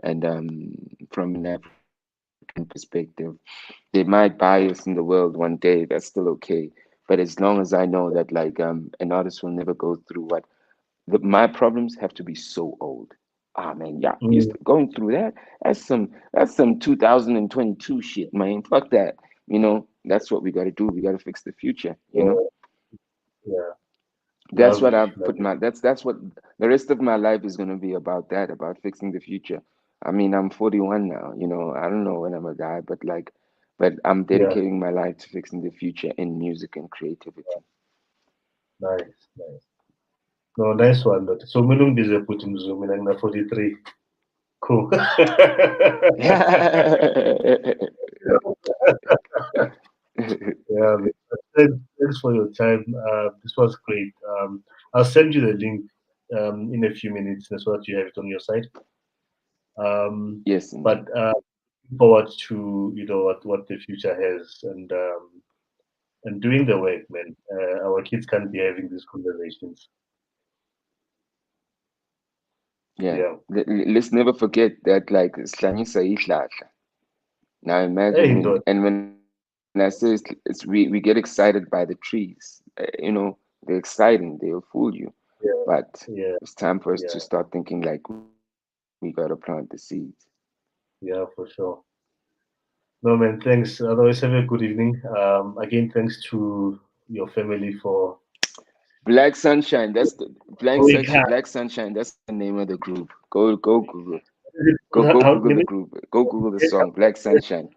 And from an African perspective, they might bias in the world one day. That's still okay. But as long as I know that like an artist will never go through what my problems have to be so old. Ah man, yeah, Mm, going through that. That's some 2022 shit, man. Fuck that. That's what we got to do. We got to fix the future. yeah, That's what lovely, I've put lovely. my. That's what the rest of my life is gonna be about. That about fixing the future. I mean, I'm 41 now. I don't know when I'm gonna die, but I'm Yeah, dedicating my life to fixing the future in music and creativity. nice, nice. No, nice one. But so Mulungize put him zoom in na 43. Cool. Yeah, man. Thanks for your time. This was great. I'll send you the link in a few minutes so that you have it on your side. Yes, indeed. But looking forward to what the future has and doing the work, man. Our kids can't be having these conversations. Yeah. Yeah. Let's never forget that like Slanyisa ihlahla. Now imagine Hey, when no, and when I say we get excited by the trees. They're exciting, they'll fool you. yeah, But yeah, it's time for us to yeah, start thinking like we gotta plant the seeds. yeah, for sure. No, man, thanks. Otherwise, have a good evening. Again, thanks to your family for Black Sunshine, that's the going hard. Black Sunshine, that's the name of the group. Go Google. Go How, Google let the me, group. Go Google the song Black Sunshine.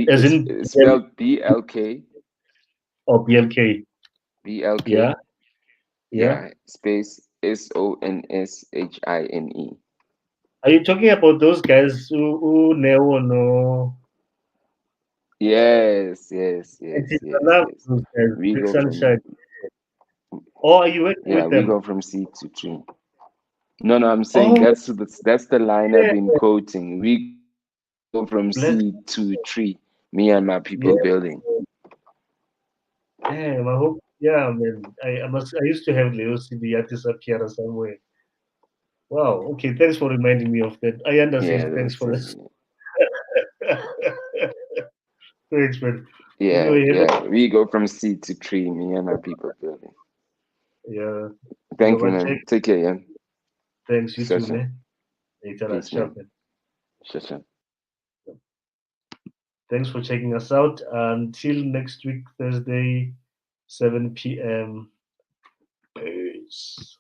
as It's, in it's spelled or BLK. Yeah, BLK, yeah. yeah, space SONSHINE. Are you talking about those guys who never know? Yes. I love those guys. We Big go from Sunshine. Or are you working yeah, with we them? go from C to tree. No, I'm saying Oh, that's the line I've yeah, been quoting. We go from C to Black. tree. Me and my people Yeah, building. damn. I hope. Yeah, man. I used to have Leo CD at disappear somewhere. Wow. Okay. Thanks for reminding me of that. I Yeah, understand. Thanks those for this. things. Thanks, man. Anyway, have a, We go from C to tree. Me and my people building. yeah. Thank you, But check. man. Take care, yeah. Thanks. You too, Sure. man. Later, Peace, sure, man. man. Sure. Thanks for checking us out. Until next week, Thursday, 7 p.m. Peace.